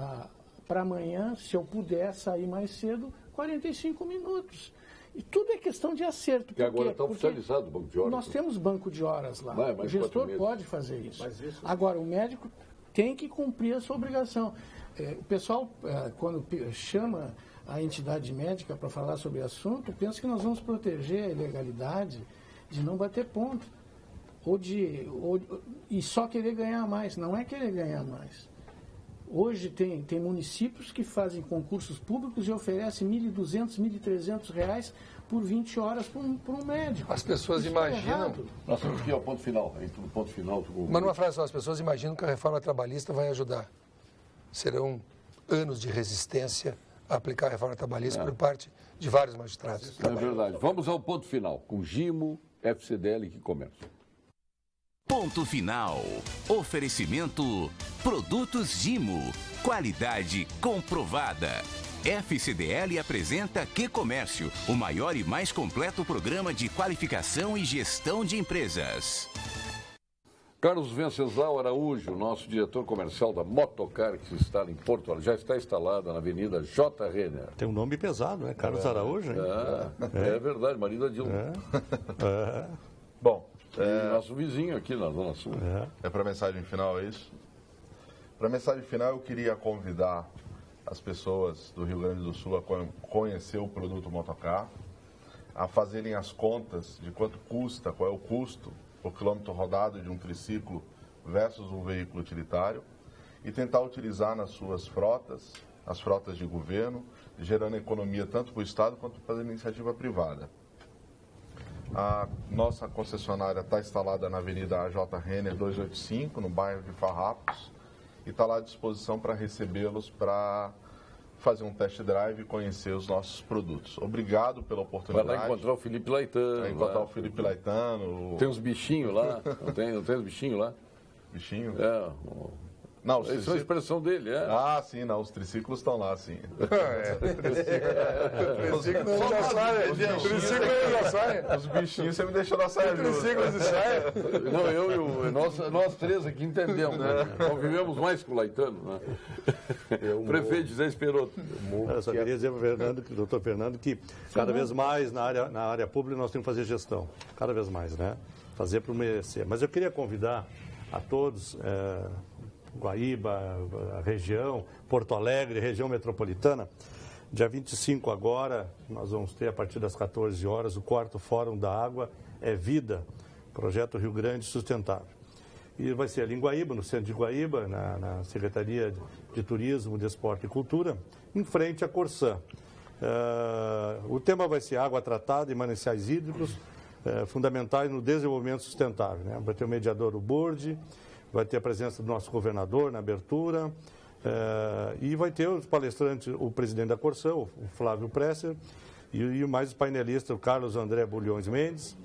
para amanhã, se eu puder sair mais cedo, 45 minutos. E tudo é questão de acerto. E agora está oficializado o banco de horas. Nós temos banco de horas lá. O gestor pode fazer isso. Agora, o médico tem que cumprir a sua obrigação. O pessoal, quando chama a entidade médica para falar sobre o assunto, pensa que nós vamos proteger a ilegalidade de não bater ponto. E só querer ganhar mais. Não é querer ganhar mais. Hoje tem municípios que fazem concursos públicos e oferecem R$ 1.200, R$ 1.300 por 20 horas para um médico. As pessoas imaginam... Nós temos que ir ao ponto final. No ponto final Mas numa frase só, as pessoas imaginam que a reforma trabalhista vai ajudar. Serão anos de resistência a aplicar a reforma trabalhista por parte de vários magistrados. É verdade. Vamos ao ponto final, com Gimo, FCDL e Comércio. Ponto final. Oferecimento Produtos Gimo. Qualidade comprovada. FCDL apresenta Que Comércio, o maior e mais completo programa de qualificação e gestão de empresas. Carlos Venceslau Araújo, nosso diretor comercial da Motocar, que se instala em Porto Alegre, já está instalada na Avenida J. Renner. Tem um nome pesado, né? Carlos Araújo, hein? É verdade, marido da Dilma. Bom, nosso vizinho aqui na Zona Sul. É para a mensagem final, é isso? Para a mensagem final, eu queria convidar as pessoas do Rio Grande do Sul a conhecer o produto Motocar, a fazerem as contas de quanto custa, qual é o custo por quilômetro rodado de um triciclo versus um veículo utilitário e tentar utilizar nas suas frotas, as frotas de governo, gerando economia tanto para o Estado quanto para a iniciativa privada. A nossa concessionária está instalada na Avenida AJ Renner 285, no bairro de Farrapos, e está lá à disposição para recebê-los para fazer um test drive e conhecer os nossos produtos. Obrigado pela oportunidade. Vai lá encontrar o Felipe Laitano. Vai encontrar o Felipe Laitano. Tem uns bichinhos lá? Não tem os bichinhos lá? Bichinho? Não, Isso é a expressão dele, é. Ah, sim, não, os triciclos estão lá, sim. Triciclo não usa saia. Triciclo não usa saia. Os bichinhos você me deixou na saia justa. Triciclo de saia. Não, nós três aqui entendemos, né? Convivemos mais com o Laetano, né? O prefeito José Esperoto. Eu só queria dizer para o doutor Fernando que cada vez mais na área pública nós temos que fazer gestão, cada vez mais, né? Fazer para merecer. Mas eu queria convidar a todos, Guaíba, a região, Porto Alegre, região metropolitana, dia 25 agora, nós vamos ter a partir das 14 horas o 4º Fórum da Água é Vida, Projeto Rio Grande Sustentável. E vai ser ali em Guaíba, no centro de Guaíba, na Secretaria de Turismo, Desporto e Cultura, em frente à Corsã. O tema vai ser água tratada e mananciais hídricos, fundamentais no desenvolvimento sustentável, né? Vai ter o mediador, o Burdi, vai ter a presença do nosso governador na abertura, e vai ter os palestrantes, o presidente da Corsã, o Flávio Presser, e mais os painelistas, o Carlos André Bulhões Mendes,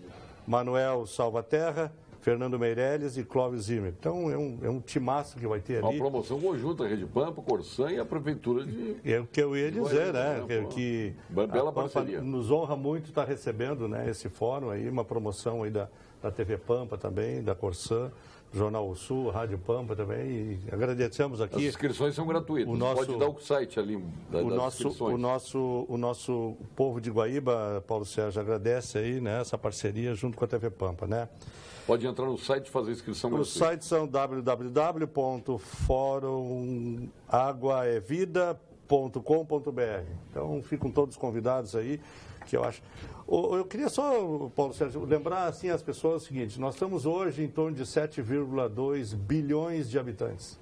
Manuel Salvaterra, Fernando Meirelles e Clóvis Zimmer. Então, é um timaço que vai ter ali. Uma promoção conjunta, a Rede Pampa, Corsã e a Prefeitura de... É o que eu ia dizer, né? Que bela a Pampa parceria. nos honra muito estar recebendo, né, esse fórum aí, uma promoção aí da TV Pampa também, da Corsã, Jornal O Sul, Rádio Pampa também, e agradecemos aqui. As inscrições são gratuitas. Pode dar o site ali das inscrições. O nosso povo de Guaíba, Paulo Sérgio, agradece aí, né, essa parceria junto com a TV Pampa, né? Pode entrar no site e fazer inscrição gratuita. Os sites são www.forumaguaevida.com.br. Então, ficam todos convidados aí, que eu acho... Eu queria só, Paulo Sérgio, lembrar assim as pessoas o seguinte: nós estamos hoje em torno de 7,2 bilhões de habitantes.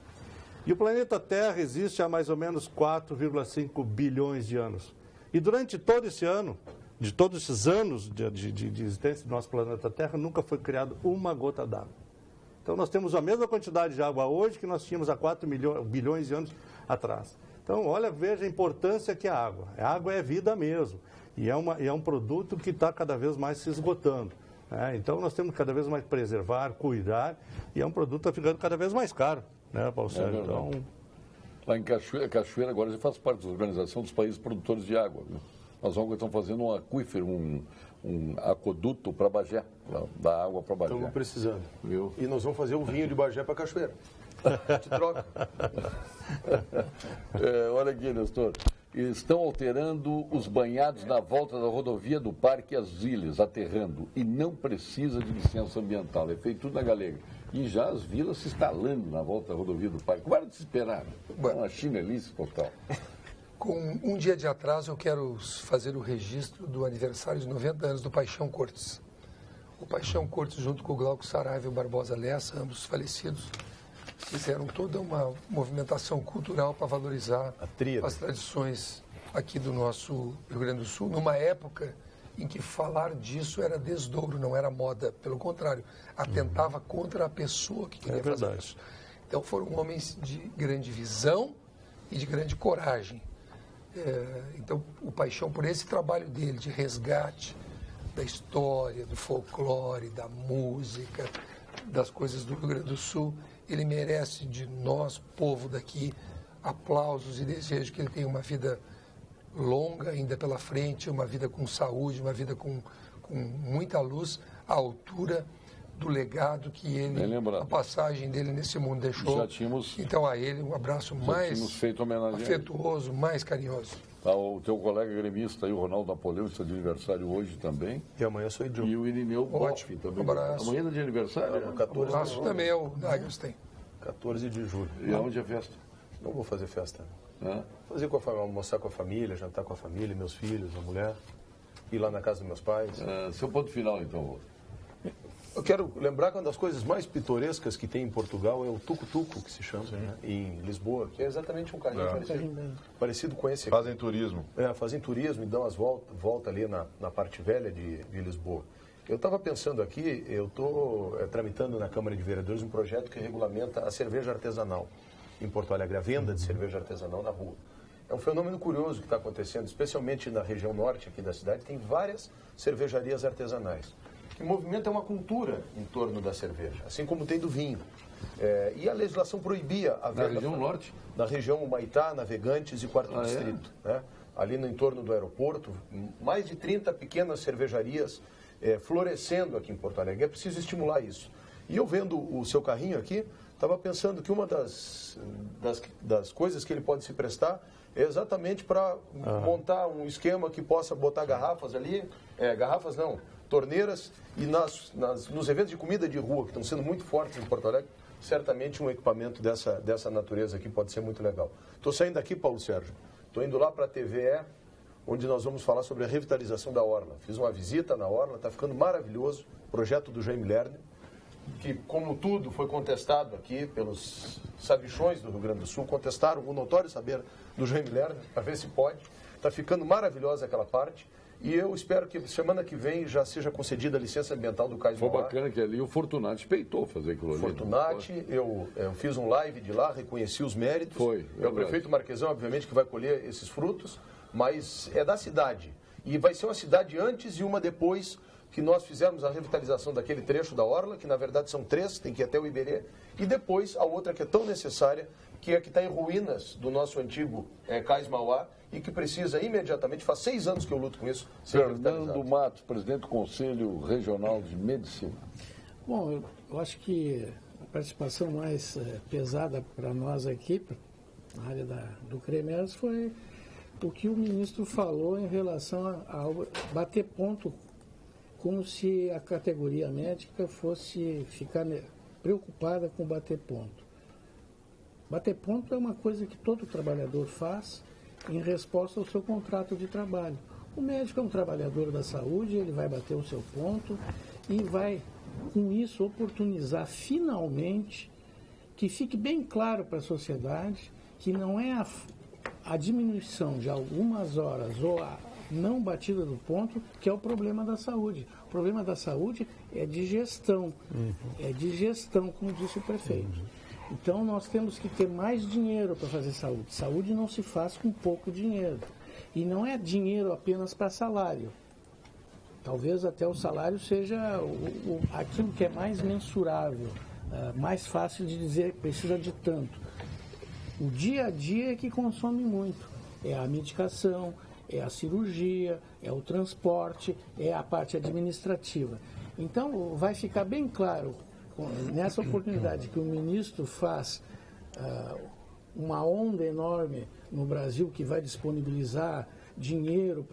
E o planeta Terra existe há mais ou menos 4,5 bilhões de anos. E durante todo esse ano, de todos esses anos de existência do nosso planeta Terra, nunca foi criado uma gota d'água. Então nós temos a mesma quantidade de água hoje que nós tínhamos há 4 bilhões de anos atrás. Então, olha, veja a importância que é a água. A água é vida mesmo. E é um produto que está cada vez mais se esgotando, né? Então, nós temos que cada vez mais preservar, cuidar, e é um produto que está ficando cada vez mais caro, né, Paulo Sérgio? Então... Lá em Cachoeira agora já faz parte da Organização dos Países Produtores de Água, viu? Nós estamos fazendo um aquífero, um aqueduto para Bagé, da água para Bagé. Estamos precisando. Viu? E nós vamos fazer o vinho de Bagé para Cachoeira. Te troca. Olha aqui, Nestor. Estão alterando os banhados na volta da rodovia do Parque às Ilhas, aterrando, e não precisa de licença ambiental. É feito tudo na galega. E já as vilas se instalando na volta da rodovia do Parque. Como era de se esperar? Uma chinelice total. Com um dia de atraso, eu quero fazer o registro do aniversário de 90 anos do Paixão Cortes. O Paixão Cortes, junto com o Glauco Saraiva e o Barbosa Lessa, ambos falecidos, fizeram toda uma movimentação cultural para valorizar as tradições aqui do nosso Rio Grande do Sul, numa época em que falar disso era desdouro, não era moda. Pelo contrário, atentava contra a pessoa que queria fazer isso. Então foram homens de grande visão e de grande coragem. Então, o Paixão, por esse trabalho dele de resgate da história, do folclore, da música, das coisas do Rio Grande do Sul, ele merece de nós, povo daqui, aplausos, e desejo que ele tenha uma vida longa ainda pela frente, uma vida com saúde, uma vida com muita luz, à altura do legado que ele, a passagem dele nesse mundo deixou. Já tínhamos, então, a ele um abraço mais afetuoso, mais carinhoso. O teu colega gremista aí, o Ronaldo Napoleão, está de aniversário hoje também. E amanhã sou eu. E o Irineu Boff também. Um abraço. Amanhã é de aniversário? 14 de julho. Também é o Dagos tem. 14 de julho. E aonde é festa? Não vou fazer festa. Fazer almoçar com a família, jantar com a família, meus filhos, a mulher, ir lá na casa dos meus pais. Seu ponto final, então. Eu quero lembrar que uma das coisas mais pitorescas que tem em Portugal é o tucu-tucu, que se chama, né? Em Lisboa, que é exatamente um carrinho parecido com esse aqui. Fazem turismo. Fazem turismo e dão as voltas ali na parte velha de Lisboa. Eu estava pensando aqui, eu estou tramitando na Câmara de Vereadores um projeto que regulamenta a cerveja artesanal em Porto Alegre, a venda de cerveja artesanal na rua. É um fenômeno curioso que está acontecendo, especialmente na região norte aqui da cidade, tem várias cervejarias artesanais que movimento é uma cultura em torno da cerveja, assim como tem do vinho. E a legislação proibia a venda... Na região norte? Na região Humaitá, Navegantes e Quarto Distrito. Né? Ali no entorno do aeroporto, mais de 30 pequenas cervejarias florescendo aqui em Porto Alegre. É preciso estimular isso. E eu vendo o seu carrinho aqui, estava pensando que uma das coisas que ele pode se prestar é exatamente para montar um esquema que possa botar garrafas ali, garrafas não, torneiras, e nos eventos de comida de rua, que estão sendo muito fortes em Porto Alegre, certamente um equipamento dessa natureza aqui pode ser muito legal. Estou saindo daqui, Paulo Sérgio, estou indo lá para a TVE, onde nós vamos falar sobre a revitalização da Orla. Fiz uma visita na Orla, está ficando maravilhoso, projeto do Jaime Lerner, que, como tudo, foi contestado aqui pelos sabichões do Rio Grande do Sul, contestaram o notório saber do Jaime Lerner, para ver se pode. Está ficando maravilhosa aquela parte. E eu espero que semana que vem já seja concedida a licença ambiental do Cais Mauá. Foi bacana que ali o Fortunati peitou fazer aquilo ali. Fortunati, eu fiz um live de lá, reconheci os méritos. Foi. É o prefeito Marquesão, obviamente, que vai colher esses frutos, mas é da cidade. E vai ser uma cidade antes e uma depois que nós fizermos a revitalização daquele trecho da Orla, que na verdade são 3, tem que ir até o Iberê, e depois a outra que é tão necessária, que é a que está em ruínas do nosso antigo Cais Mauá, e que precisa imediatamente, faz 6 anos que eu luto com isso, ser Fernando Matos, presidente do Conselho Regional de Medicina. Bom, eu acho que a participação mais pesada para nós aqui, na área do CREMERS, foi o que o ministro falou em relação ao bater ponto, como se a categoria médica fosse ficar preocupada com bater ponto. Bater ponto é uma coisa que todo trabalhador faz em resposta ao seu contrato de trabalho. O médico é um trabalhador da saúde, ele vai bater o seu ponto e vai, com isso, oportunizar finalmente que fique bem claro para a sociedade que não é a diminuição de algumas horas ou a não batida do ponto que é o problema da saúde. O problema da saúde é de gestão, como disse o prefeito. Então, nós temos que ter mais dinheiro para fazer saúde. Saúde não se faz com pouco dinheiro. E não é dinheiro apenas para salário. Talvez até o salário seja aquilo que é mais mensurável, mais fácil de dizer, precisa de tanto. O dia a dia é que consome muito. É a medicação, é a cirurgia, é o transporte, é a parte administrativa. Então, vai ficar bem claro, nessa oportunidade que o ministro faz uma onda enorme no Brasil que vai disponibilizar dinheiro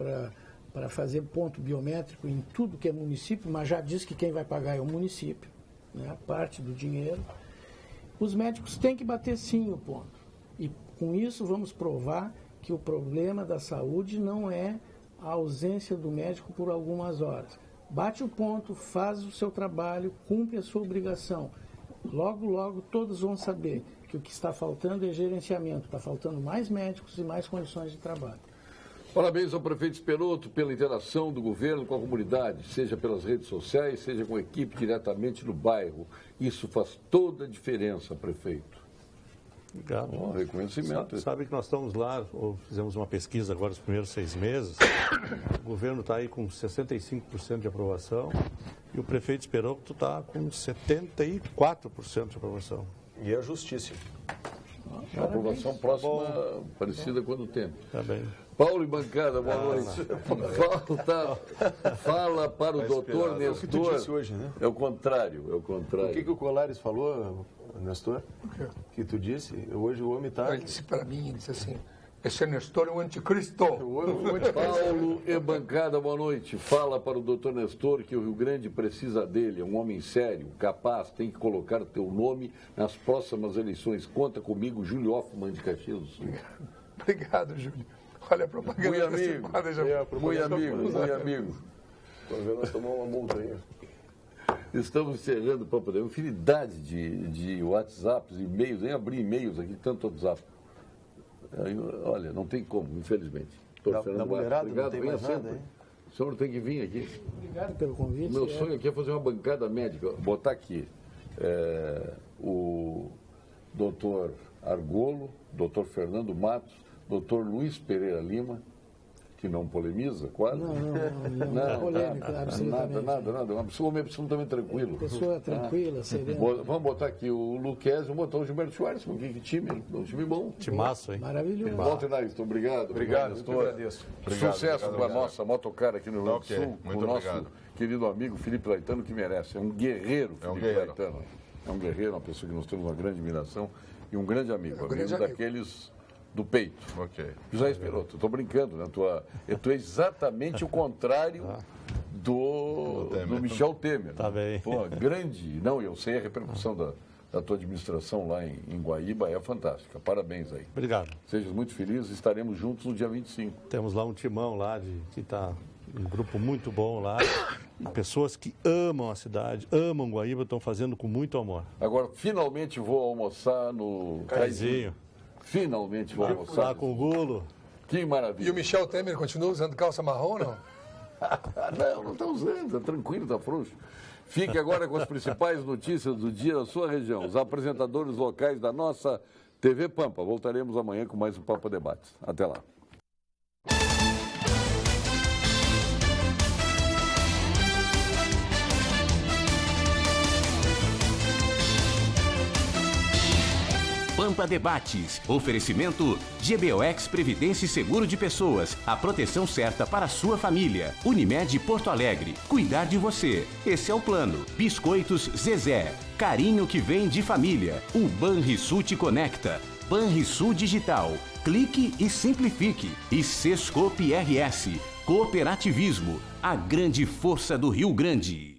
para fazer ponto biométrico em tudo que é município, mas já diz que quem vai pagar é o município, né, parte do dinheiro. Os médicos têm que bater sim o ponto. E com isso vamos provar que o problema da saúde não é a ausência do médico por algumas horas. Bate o ponto, faz o seu trabalho, cumpre a sua obrigação. Logo, logo, todos vão saber que o que está faltando é gerenciamento. Está faltando mais médicos e mais condições de trabalho. Parabéns ao prefeito Esperotto pela interação do governo com a comunidade, seja pelas redes sociais, seja com a equipe diretamente no bairro. Isso faz toda a diferença, prefeito. Obrigado. Reconhecimento. Sabe que nós estamos lá, fizemos uma pesquisa agora nos primeiros 6 meses, o governo está aí com 65% de aprovação e o prefeito Esperotto está com 74% de aprovação. E é justíssimo. A aprovação próxima, parecida com a do tempo. Tá bem. Paulo e bancada, boa noite. Fala para o doutor Nestor. É o que tu disse hoje, né? É o contrário, é o contrário. O que o Colares falou, Nestor? O quê? Que tu disse? Hoje o homem está... Ele disse para mim, ele disse assim, esse Nestor é um anticristo. Paulo e bancada, boa noite. Fala para o doutor Nestor que o Rio Grande precisa dele, é um homem sério, capaz, tem que colocar teu nome nas próximas eleições. Conta comigo, Júlio Hoffmann de Caxias do Sul. Obrigado, Júlio. Olha a propaganda. Muito amigo, muito amigo, muito amigo. Nós tomamos uma multa aí. Estamos encerrando para poder. Infinidade de WhatsApps, e-mails, nem abri e-mails aqui, tanto WhatsApp. Olha, não tem como, infelizmente. Da mulherada, obrigado, não tem mais nada, hein? O senhor tem que vir aqui. Obrigado pelo convite. Meu sonho aqui é fazer uma bancada médica, botar aqui o doutor Argolo, doutor Fernando Matos, doutor Luiz Pereira Lima, que não polemiza, quase. Não é polêmica, absolutamente. Nada. Um absolutamente tranquilo. Pessoa tranquila, serena. Vamos botar aqui o Luquezzi, vamos botar o Gilberto Schwartzman, que time, um time bom. Timaço, hein? Maravilhoso. Walter Naiston, obrigado. Obrigado, Estou agradeço. Obrigado, Sucesso obrigado, com a obrigado. nossa motocar aqui no Rio Grande do Ok, Sul, muito o nosso obrigado. querido amigo Felipe Laetano, que merece. É um guerreiro, É um Felipe guerreiro. Laetano. É um guerreiro, uma pessoa que nós temos uma grande admiração e um grande amigo. Um grande amigo. Daqueles do peito. Ok. José Esperoto, estou brincando, né? Tu é exatamente o contrário do Michel Temer. Tá bem. Pô, grande. Não, eu sei a repercussão da tua administração lá em Guaíba é fantástica. Parabéns aí. Obrigado. Seja muito feliz, estaremos juntos no dia 25. Temos lá um timão lá que está um grupo muito bom lá. E pessoas que amam a cidade, amam Guaíba, estão fazendo com muito amor. Agora, finalmente vou almoçar no Caizinho. Finalmente vou almoçar. Lá com o Gulo. Que maravilha. E o Michel Temer continua usando calça marrom, não? Não está usando, está tranquilo, está frouxo. Fique agora com as principais notícias do dia da sua região. Os apresentadores locais da nossa TV Pampa. Voltaremos amanhã com mais um Pampa Debates. Até lá. Pampa Debates. Oferecimento GBOX Previdência e Seguro de Pessoas. A proteção certa para a sua família. Unimed Porto Alegre. Cuidar de você. Esse é o plano. Biscoitos Zezé. Carinho que vem de família. O Banrisul te conecta. Banrisul Digital. Clique e simplifique. E Sescope RS. Cooperativismo. A grande força do Rio Grande.